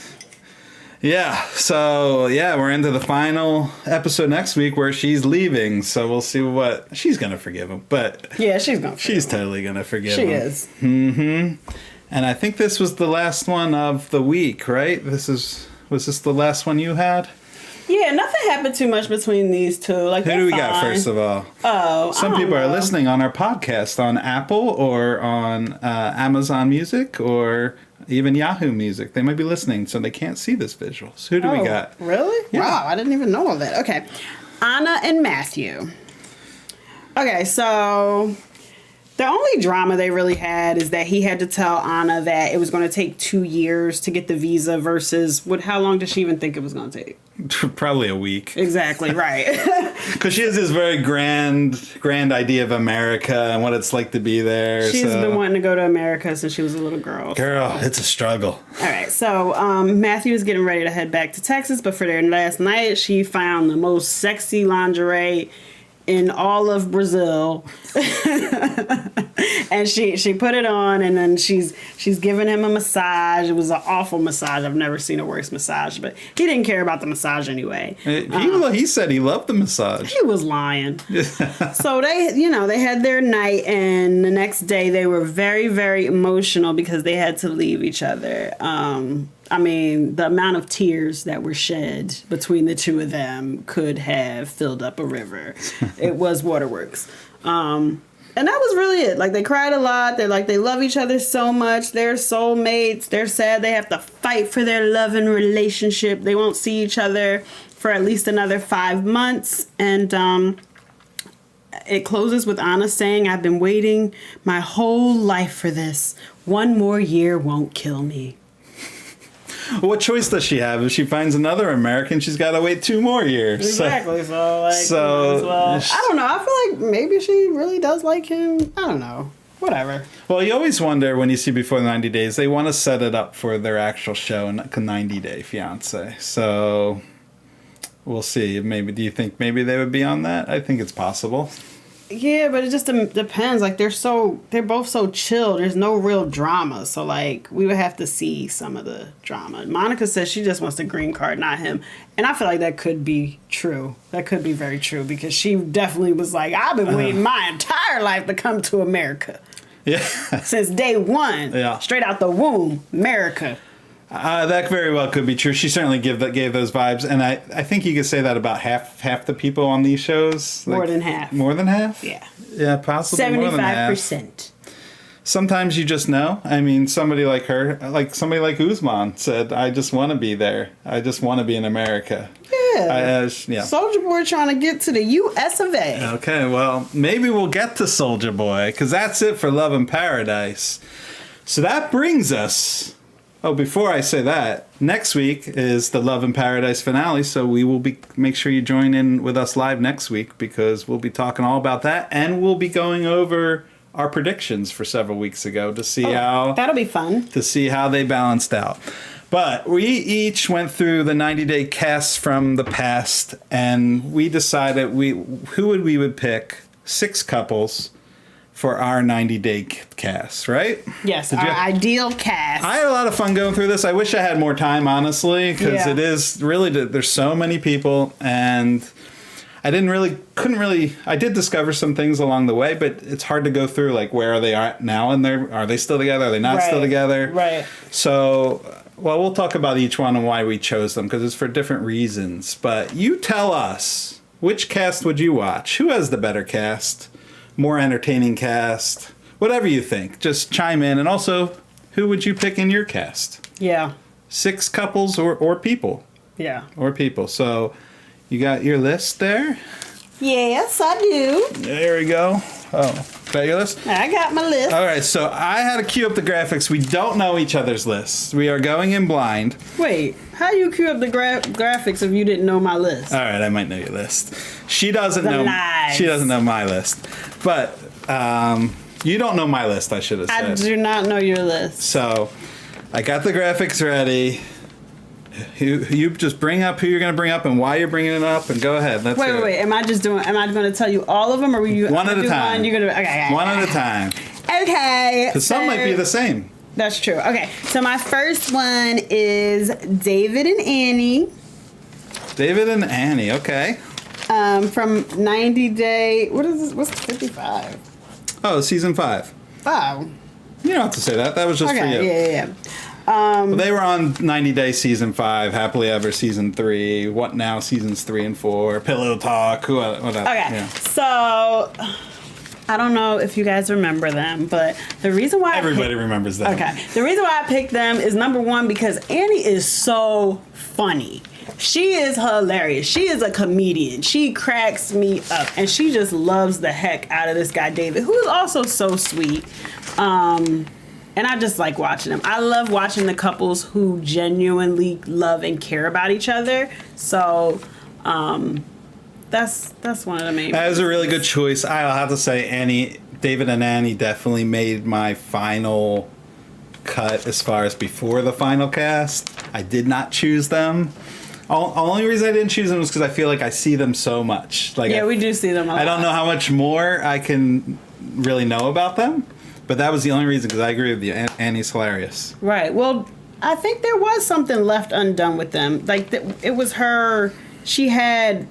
Yeah. So, yeah, we're into the final episode next week where she's leaving. So we'll see what... She's going to forgive him. But yeah, she's going to forgive him. She's totally going to forgive him. She is. Mm-hmm. And I think this was the last one of the week, right? Was this the last one you had? Yeah, nothing happened too much between these two. Like, who do we got first of all? Oh, some people are listening on our podcast on Apple or on Amazon Music or even Yahoo Music. They might be listening, so they can't see this visuals. Who do we got? Really? Yeah. Wow, I didn't even know all that. Okay, Anna and Matthew. Okay, so The only drama they really had is that he had to tell Anna that it was going to take 2 years to get the visa versus how long did she even think it was going to take? Probably a week. Exactly, right. Because she has this very grand idea of America and what it's like to be there. She's been wanting to go to America since she was a little girl. Girl, it's a struggle. All right, so Matthew is getting ready to head back to Texas, but for their last night, she found the most sexy lingerie in all of Brazil. And she put it on, and then she's giving him a massage. It was an awful massage. I've never seen a worse massage, but he didn't care about the massage anyway. He said he loved the massage. He was lying. So they had their night, and the next day they were very, very emotional because they had to leave each other. I mean, the amount of tears that were shed between the two of them could have filled up a river. It was waterworks. And that was really it. Like, they cried a lot. They're like, they love each other so much. They're soulmates. They're sad they have to fight for their love and relationship. They won't see each other for at least another 5 months. And it closes with Anna saying, I've been waiting my whole life for this. 1 more year won't kill me. What choice does she have? If she finds another American, she's got to wait 2 more years. Exactly. I don't know. I feel like maybe she really does like him. I don't know. Whatever. Well, you always wonder when you see Before the 90 Days, they want to set it up for their actual show, 90 Day Fiance. So we'll see. Do you think maybe they would be on that? I think it's possible. Yeah, but it just depends. Like, they're both so chill. There's no real drama. So, like, we would have to see some of the drama. Monica says she just wants the green card, not him. And I feel like that could be true. That could be very true because she definitely was like, I've been waiting my entire life to come to America. Yeah. Since day one. Yeah. Straight out the womb. America. That very well could be true. She certainly gave those vibes, and I think you could say that about half the people on these shows. More than half. More than half? Yeah, possibly more than half. 75%. Sometimes you just know. I mean, somebody like her, like somebody like Usman said, I just want to be there. I just want to be in America. Yeah. Yeah. Soldier Boy trying to get to the U.S. of A. Okay, well, maybe we'll get to Soldier Boy, because that's it for Love in Paradise. So that brings us... Oh, before I say that, next week is the Love in Paradise finale, so we will make sure you join in with us live next week because we'll be talking all about that, and we'll be going over our predictions for several weeks ago to see that'll be fun. To see how they balanced out. But we each went through the 90-day casts from the past, and we decided who we would pick 6 couples for our 90-day cast, right? Yes, our ideal cast. I had a lot of fun going through this. I wish I had more time, honestly, because it is really, there's so many people, and I did discover some things along the way, but it's hard to go through, like, where are they at now, and are they still together? Are they not still together? Right. So, well, we'll talk about each one and why we chose them, because it's for different reasons. But you tell us, which cast would you watch? Who has the better cast? More entertaining cast, whatever you think. Just chime in. And also, who would you pick in your cast? Yeah. 6 couples or people. Yeah. Or people. So, you got your list there? Yes, I do. There we go. Oh, is that your list? I got my list. All right, so I had to cue up the graphics. We don't know each other's lists. We are going in blind. Wait, how do you cue up the graphics if you didn't know my list? All right, I might know your list. She doesn't Lies. She doesn't know my list. But you don't know my list, I should have said. I do not know your list. So, I got the graphics ready. You just bring up who you're going to bring up and why you're bringing it up, and go ahead. Wait. Am I going to tell you all of them, or you one at a time? You're going to okay. One at a time. Okay. Because some might be the same. That's true. Okay, so my first one is David and Annie. David and Annie. Okay. From 90 Day. What is this? What's 55? Oh, season 5. Oh. You don't have to say that. That was just for you. Yeah. Well, they were on 90 Day season 5, Happily Ever season 3, What Now seasons 3 and 4, Pillow Talk, whatever. Okay, yeah. So I don't know if you guys remember them, but the reason why everybody remembers them. Okay, the reason why I picked them is number one because Annie is so funny. She is hilarious. She is a comedian. She cracks me up. And she just loves the heck out of this guy, David, who is also so sweet. And I just like watching them. I love watching the couples who genuinely love and care about each other. So that's one of the main. That is a really good choice. I'll have to say, David and Annie definitely made my final cut as far as before the final cast. I did not choose them. Only reason I didn't choose them was because I feel like I see them so much. Like we do see them a lot. I don't know how much more I can really know about them. But that was the only reason, because I agree with you. Annie's hilarious. Right. Well, I think there was something left undone with them. Like, it was her... She had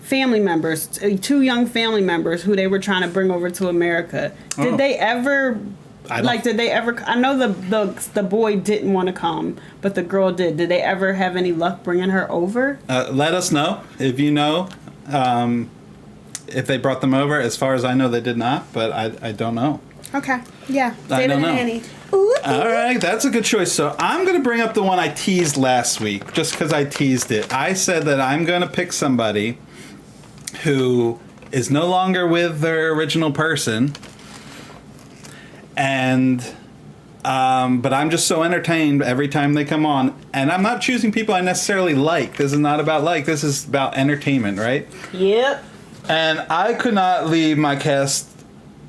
family members, 2 young family members who they were trying to bring over to America. Did they ever... I know the boy didn't want to come, but the girl did. Did they ever have any luck bringing her over? Let us know if you know. If they brought them over. As far as I know, they did not, but I don't know. Okay. Yeah. I don't know. Annie. All right, that's a good choice. So I'm going to bring up the one I teased last week, just because I teased it. I said that I'm going to pick somebody who is no longer with their original person, and but I'm just so entertained every time they come on. And I'm not choosing people I necessarily like. This is not about like. This is about entertainment, right? Yep. And I could not leave my cast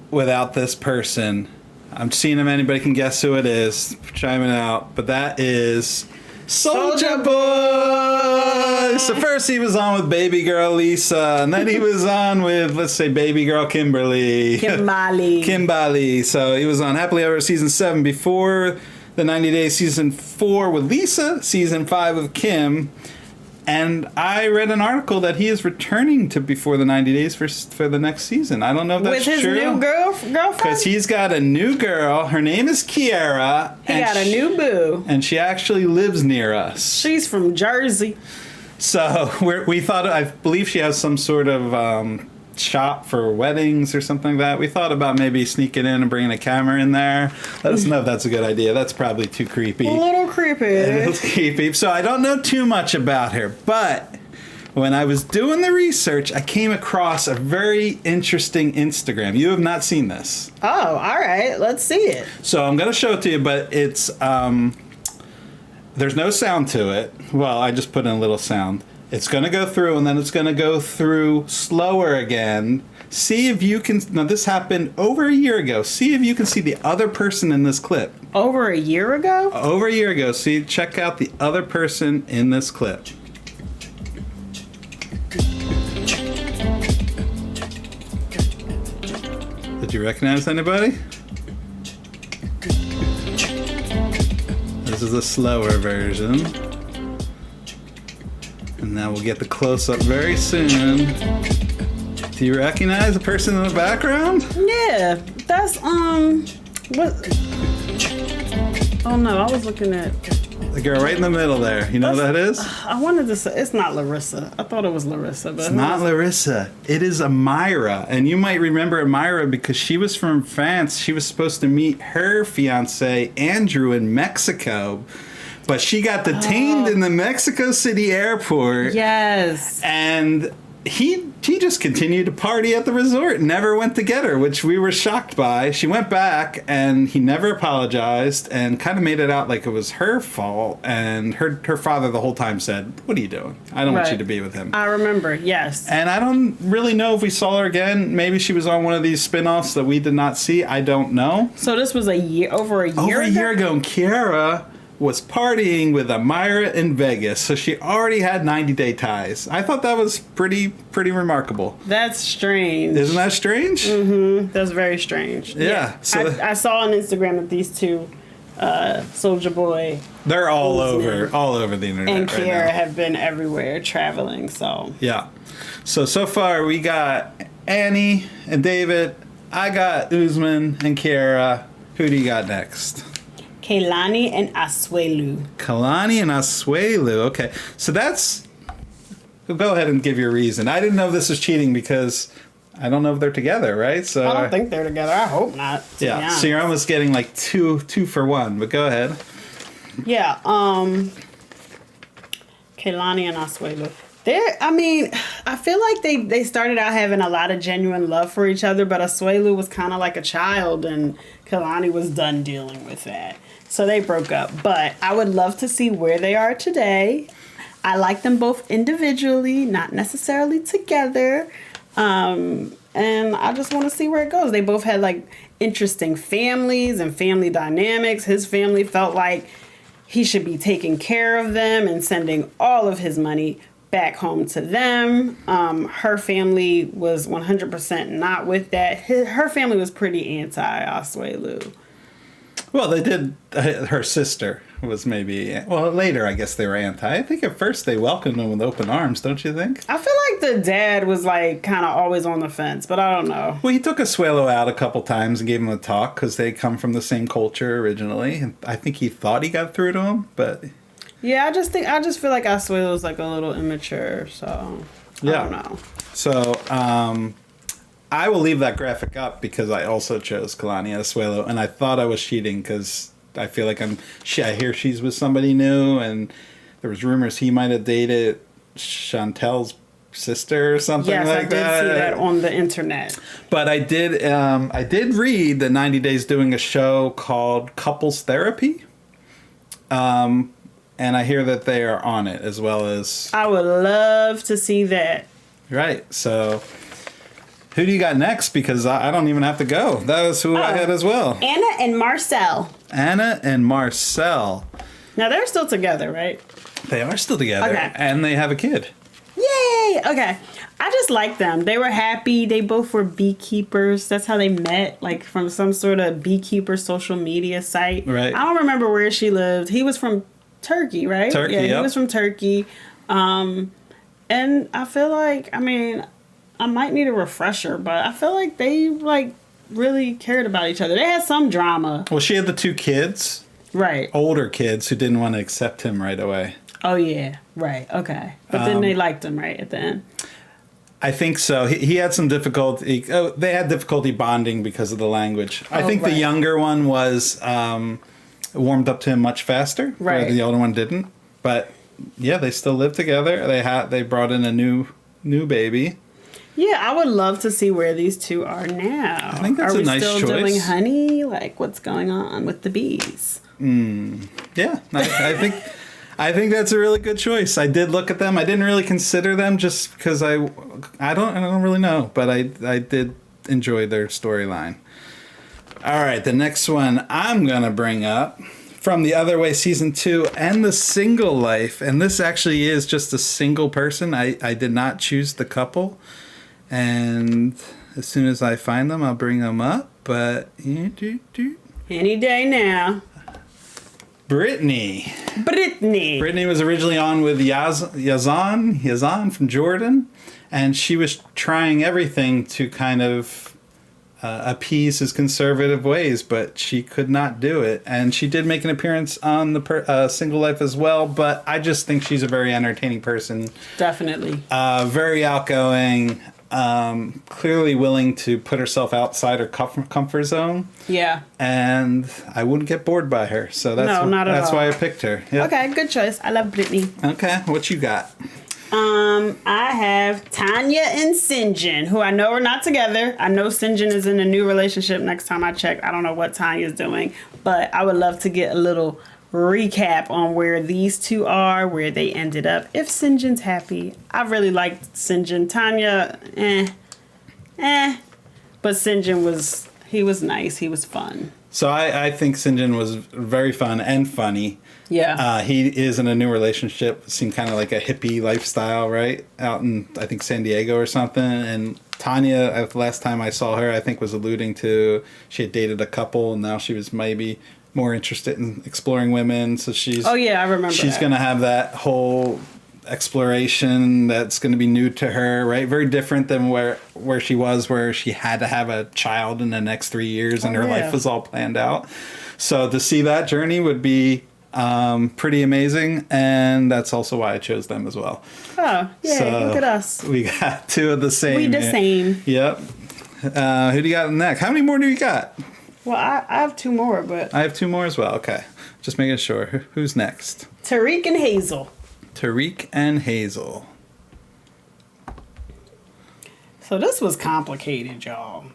without this person. I'm seeing if anybody can guess who it is. Chiming out. But that is Soulja Boy! So first he was on with baby girl Lisa, and then he was on with, let's say, baby girl Kimberly. Kimberly. So he was on Happily Ever season 7 before the 90 Days, season 4 with Lisa, season 5 with Kim. And I read an article that he is returning to Before the 90 Days for the next season. I don't know if that's true. With his new girlfriend? Because he's got a new girl. Her name is Kiara. He got a new boo. And she actually lives near us. She's from Jersey. So we thought, I believe she has some sort of shop for weddings or something like that. We thought about maybe sneaking in and bringing a camera in there. Let us know if that's a good idea. That's probably too creepy. A little creepy. So I don't know too much about her, but when I was doing the research, I came across a very interesting Instagram. You have not seen this. Oh, all right. Let's see it. So I'm going to show it to you, but it's there's no sound to it. Well, I just put in a little sound. It's going to go through, and then it's going to go through slower again. See if you can... Now, this happened over a year ago. See if you can see the other person in this clip. Over a year ago? Over a year ago. See, check out the other person in this clip. Did you recognize anybody? This is a slower version. And now we'll get the close-up very soon. Do you recognize the person in the background? Yeah, that's, what? Oh no, I was looking at... The girl right in the middle there. You know who that is? I wanted to say, it's not Larissa. I thought it was Larissa, but... It's not Larissa. It is Amira. And you might remember Amira because she was from France. She was supposed to meet her fiance, Andrew, in Mexico. But she got detained in the Mexico City airport. Yes. And he just continued to party at the resort, never went to get her, which we were shocked by. She went back, and he never apologized and kind of made it out like it was her fault. And her father the whole time said, "What are you doing? I don't want you to be with him." I remember, yes. And I don't really know if we saw her again. Maybe she was on one of these spin-offs that we did not see. I don't know. So this was over a year ago? Over a year ago, and Kiara was partying with Amira in Vegas, so she already had 90-day ties. I thought that was pretty remarkable. That's strange. Isn't that strange? Mm-hmm. That's very strange. Yeah. So I saw on Instagram that these two, Soulja Boy, they're all over the internet and right Kiara now. have been everywhere traveling. So yeah. So far we got Annie and David. I got Usman and Kiara. Who do you got next? Kehlani and Asuelu. Kalani and Asuelu. Okay. So that's... Go ahead and give your reason. I didn't know this was cheating because I don't know if they're together, right? So I don't think they're together. I hope not. Yeah. So you're almost getting like two for one, but go ahead. Yeah. Kehlani Kehlani and Asuelu. I feel like they started out having a lot of genuine love for each other, but Asuelu was kind of like a child, and Kehlani was done dealing with that. So they broke up. But I would love to see where they are today. I like them both individually, not necessarily together. And I just want to see where it goes. They both had like interesting families and family dynamics. His family felt like he should be taking care of them and sending all of his money back home to them. Her family was 100% not with that. Her family was pretty anti-Asuelu. Well, they did. Her sister was maybe. Well, later I guess they were anti. I think at first they welcomed him with open arms. Don't you think? I feel like the dad was like kind of always on the fence, but I don't know. Well, he took Asuelu out a couple times and gave him a talk because they come from the same culture originally. And I think he thought he got through to him, but. Yeah, I just feel like Asuelu is like a little immature, so I don't know. So, I will leave that graphic up because I also chose Kehlani Asuelu, and I thought I was cheating because I feel like I hear she's with somebody new, and there was rumors he might have dated Chantel's sister or something like that. Yes, I did see that on the internet. But I did read that 90 Day's doing a show called Couples Therapy. And I hear that they are on it as well as... I would love to see that. Right. So, who do you got next? Because I don't even have to go. That was who I had as well. Anna and Marcel. Anna and Marcel. Now, they're still together, right? They are still together. Okay. And they have a kid. Yay! Okay. I just like them. They were happy. They both were beekeepers. That's how they met, like from some sort of beekeeper social media site. Right. I don't remember where she lived. He was from Turkey, right? Turkey, yeah, yep. He was from Turkey. And I feel like, I might need a refresher, but I feel like they, like, really cared about each other. They had some drama. Well, she had the two kids. Right. Older kids who didn't want to accept him right away. Oh, yeah. Right. Okay. But then they liked him, right, at the end? I think so. He had some difficulty. They had difficulty bonding because of the language. I think the younger one was warmed up to him much faster. Right. Where the older one didn't. But yeah, they still live together. They brought in a new baby. Yeah, I would love to see where these two are now. I think that's a nice choice. Are we still doing honey? Like, what's going on with the bees? Yeah, I think that's a really good choice. I did look at them. I didn't really consider them just because I don't really know, but I did enjoy their storyline. All right, the next one I'm gonna bring up from The Other Way Season 2 and The Single Life, and this actually is just a single person. I did not choose the couple, and as soon as I find them, I'll bring them up. But Any day now. Brittany was originally on with Yazan from Jordan, and she was trying everything to kind of appease his conservative ways, but she could not do it. And she did make an appearance on the Single Life as well, but I just think she's a very entertaining person. Definitely. Very outgoing. Clearly willing to put herself outside her comfort zone. Yeah. And I wouldn't get bored by her. So that's why I picked her. Yep. Okay, good choice. I love Brittany. Okay, what you got? I have Tanya and Sinjin, who I know are not together. I know Sinjin is in a new relationship next time I check. I don't know what Tanya's doing, but I would love to get a little recap on where these two are, where they ended up. If Sinjin's happy, I really liked Sinjin. Tanya, but Sinjin was nice. He was fun. So I think Sinjin was very fun and funny. Yeah. He is in a new relationship. Seemed kind of like a hippie lifestyle, right? Out in, I think, San Diego or something. And Tanya, last time I saw her, I think was alluding to she had dated a couple, and now she was maybe more interested in exploring women. So she's... Oh, yeah, I remember she's going to have that whole exploration that's going to be new to her, right? Very different than where she was, where she had to have a child in the next 3 years and her life was all planned out. So to see that journey would be pretty amazing, and that's also why I chose them as well. Oh, yeah, so look at us. We got two of the same. We the same. Yep. Who do you got next? How many more do you got? Well, I have two more, but... I have two more as well, okay. Just making sure. Who's next? Tariq and Hazel. Tariq and Hazel. So this was complicated, y'all.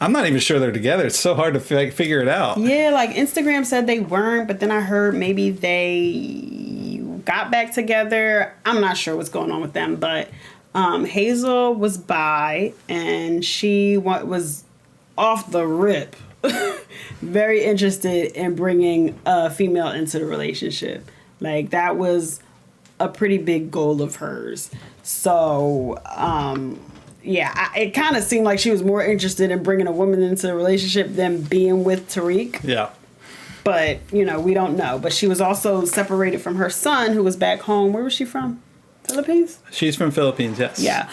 I'm not even sure they're together. It's so hard to figure it out. Yeah, like Instagram said they weren't, but then I heard maybe they got back together. I'm not sure what's going on with them, but Hazel was bi, and she was off the rip very interested in bringing a female into the relationship. Like, that was a pretty big goal of hers. So, yeah, it kind of seemed like she was more interested in bringing a woman into the relationship than being with Tariq. Yeah. But, you know, we don't know. But she was also separated from her son, who was back home. Where was she from? Philippines? She's from Philippines, yes. Yeah.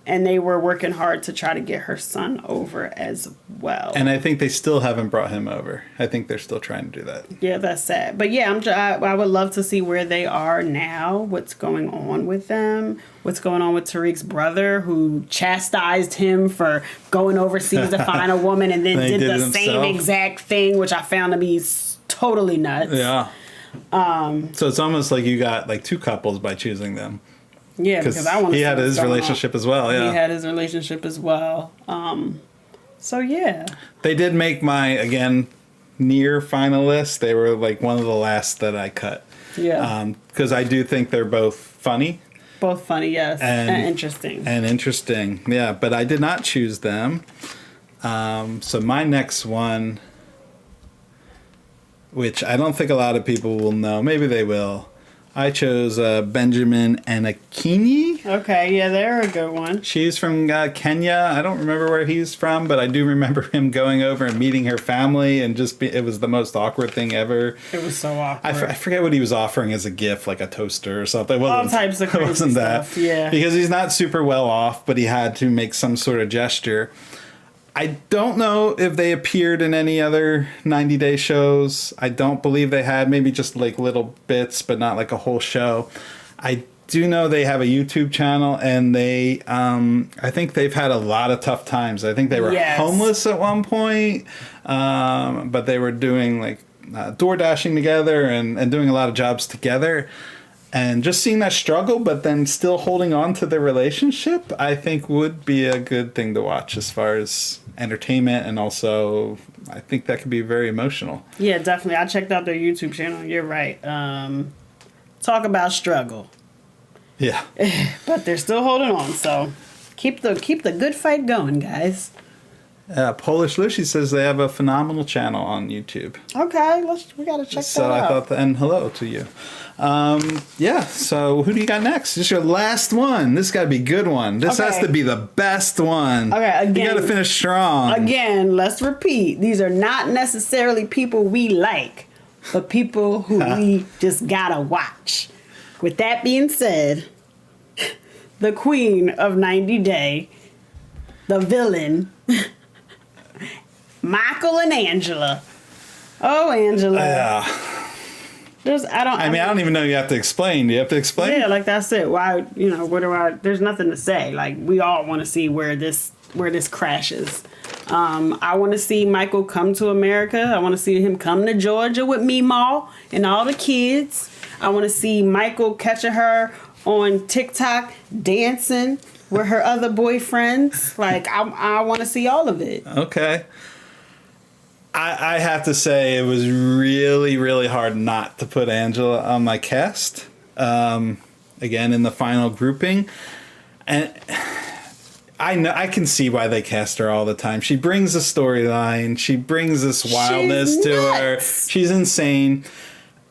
And they were working hard to try to get her son over as well. And I think they still haven't brought him over. I think they're still trying to do that. Yeah, that's sad. But yeah, I would love to see where they are now, what's going on with them, what's going on with Tariq's brother, who chastised him for going overseas to find a woman and then did the same exact thing, which I found to be totally nuts. Yeah. So it's almost like you got like two couples by choosing them. Yeah, because I want to. He had his relationship as well. Yeah, he had his relationship as well. So yeah, they did make my near finalists. They were like one of the last that I cut. Yeah, because I do think they're both funny. Both funny, yes, and interesting. And interesting, yeah. But I did not choose them. So my next one, which I don't think a lot of people will know, maybe they will. I chose Benjamin Anakini. Okay, yeah, they're a good one. She's from Kenya. I don't remember where he's from, but I do remember him going over and meeting her family, and it was the most awkward thing ever. It was so awkward. I forget what he was offering as a gift, like a toaster or something. All types of crazy stuff, yeah. Because he's not super well off, but he had to make some sort of gesture. I don't know if they appeared in any other 90 Day shows. I don't believe they had. Maybe just like little bits, but not like a whole show. I do know they have a YouTube channel, and they, I think they've had a lot of tough times. I think they were homeless at one point, but they were doing like door dashing together and doing a lot of jobs together. And just seeing that struggle, but then still holding on to the relationship, I think would be a good thing to watch as far as entertainment. And also, I think that could be very emotional. Yeah, definitely. I checked out their YouTube channel. You're right. Talk about struggle. Yeah. But they're still holding on. So keep the good fight going, guys. Polish Lucy says they have a phenomenal channel on YouTube. Okay, we gotta check that out. So I thought, and hello to you. So who do you got next? This is your last one. This got to be a good one. This has to be the best one. Okay, again. You got to finish strong. Again, let's repeat. These are not necessarily people we like, but people who we just gotta watch. With that being said, the queen of 90 Day, the villain, Michael and Angela. Oh, Angela. Yeah. I don't even know you have to explain. Do you have to explain? Yeah, like that's it. Why, there's nothing to say. Like, we all want to see where this crashes. I want to see Michael come to America. I want to see him come to Georgia with Meemaw and all the kids. I want to see Michael catching her on TikTok dancing with her other boyfriends. Like, I want to see all of it. Okay. I have to say it was really, really hard not to put Angela on my cast. Again, in the final grouping. And I can see why they cast her all the time. She brings a storyline. She brings this wildness to her. She's insane.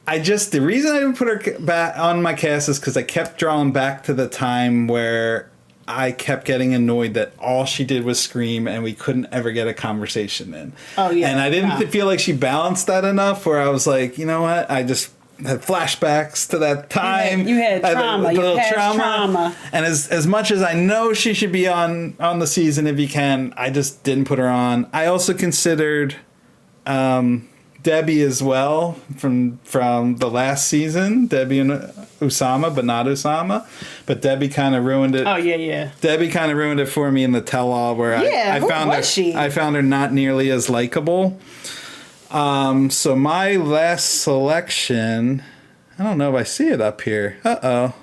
The reason I didn't put her back on my cast is because I kept drawing back to the time where I kept getting annoyed that all she did was scream and we couldn't ever get a conversation in. Oh, yeah. And I didn't feel like she balanced that enough where I was like, you know what? I just had flashbacks to that time. You had trauma. You had trauma. And as much as I know she should be on the season if you can, I just didn't put her on. I also considered Debbie as well from the last season. Debbie and Usama, but not Usama. But Debbie kind of ruined it. Oh, yeah. Debbie kind of ruined it for me in the tell-all where I found her not nearly as likable. So my last selection, I don't know if I see it up here. Uh-oh.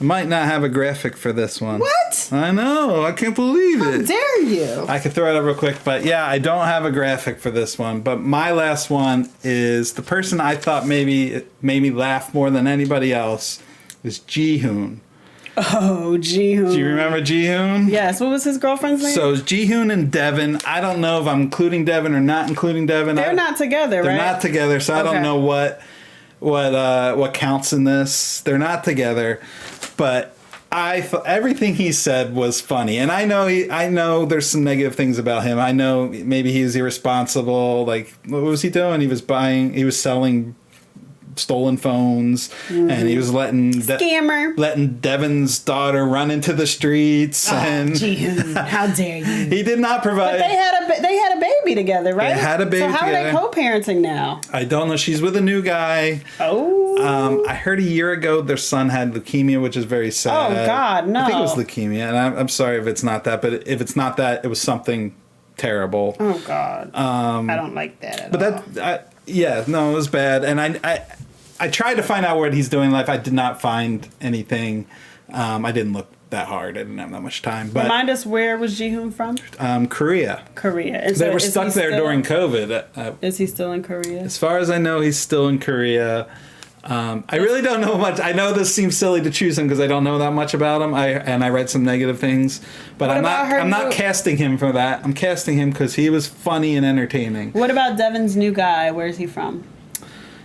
I might not have a graphic for this one. What? I know. I can't believe How it. dare you? I could throw it up real quick, but yeah, I don't have a graphic for this one. But my last one is the person I thought maybe made me laugh more than anybody else is Ji-hoon. Oh, Ji-hoon. Do you remember Ji-hoon? Yes. What was his girlfriend's name? So it's Ji-hoon and Devin. I don't know if I'm including Devin or not including Devin. They're not together, right? They're not together, so I don't know what counts in this. They're not together, but everything he said was funny, and I know there's some negative things about him. I know maybe he's irresponsible. Like, what was he doing? He was selling stolen phones, and he was letting Devin's daughter run into the streets. And Ji-hoon, how dare you? He did not provide. But they had a baby together, right? They had a baby together. So how together. are they co-parenting now? I don't know. She's with a new guy. Oh. I heard a year ago their son had leukemia, which is very sad. Oh, God, no. I think it was leukemia, and I'm sorry if it's not that, but if it's not that, it was something terrible. Oh, God. I don't like that at all. But it was bad, and I tried to find out what he's doing in life. I did not find anything. I didn't look that hard. I didn't have that much time. But remind us, where was Ji-hoon from? Korea. Korea. They were stuck there during COVID. Is he still in Korea? As far as I know, he's still in Korea. I really don't know much. I know this seems silly to choose him because I don't know that much about him. I read some negative things, but I'm not casting him for that. I'm casting him because he was funny and entertaining. What about Devin's new guy? Where's he from?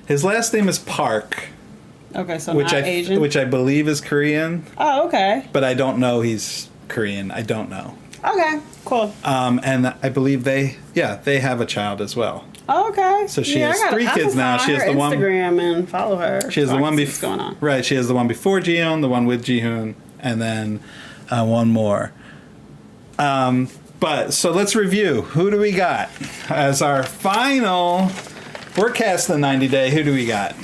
His last name is Park. Okay, so not Asian? Which I believe is Korean. Oh, okay. But I don't know he's Korean. I don't know. Okay, cool. And I believe they have a child as well. Oh, okay. So she has 3 kids now. She has the one Instagram and follow her. She has the one before. Going on. Right. She has the one before Ji-hoon, the one with Ji-hoon, and then one more. But so let's review. Who do we got as our final? We're casting 90 Day. Who do we got?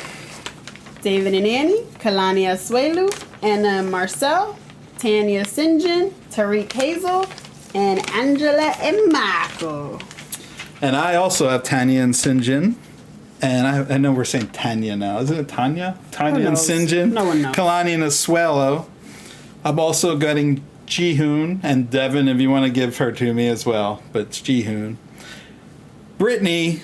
David and Annie, Kalani Asuelu, Anna Marcel, Tanya Sinjin, Tariq Hazel, and Angela and Michael. And I also have Tanya and Sinjin. And I know we're saying Tanya now. Isn't it Tanya? Tanya and Sinjin. No one knows. Kalani and Asuelu. I'm also getting Ji-hoon and Devin if you want to give her to me as well. But it's Ji-hoon. Brittany,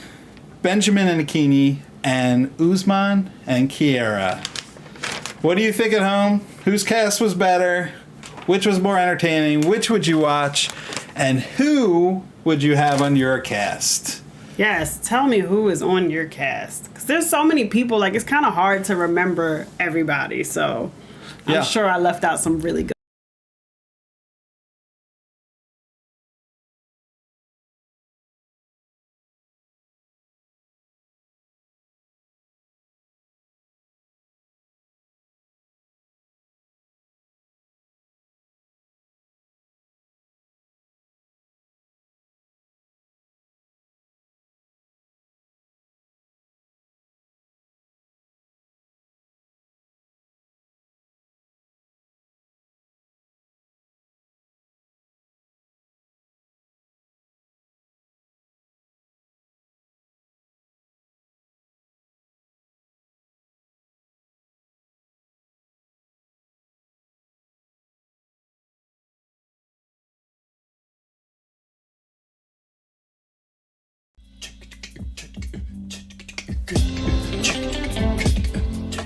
Benjamin and Akini, and Usman and Kiera. What do you think at home? Whose cast was better? Which was more entertaining? Which would you watch? And who would you have on your cast? Yes, tell me who is on your cast. Because there's so many people, like, it's kind of hard to remember everybody. So I'm sure I left out some really good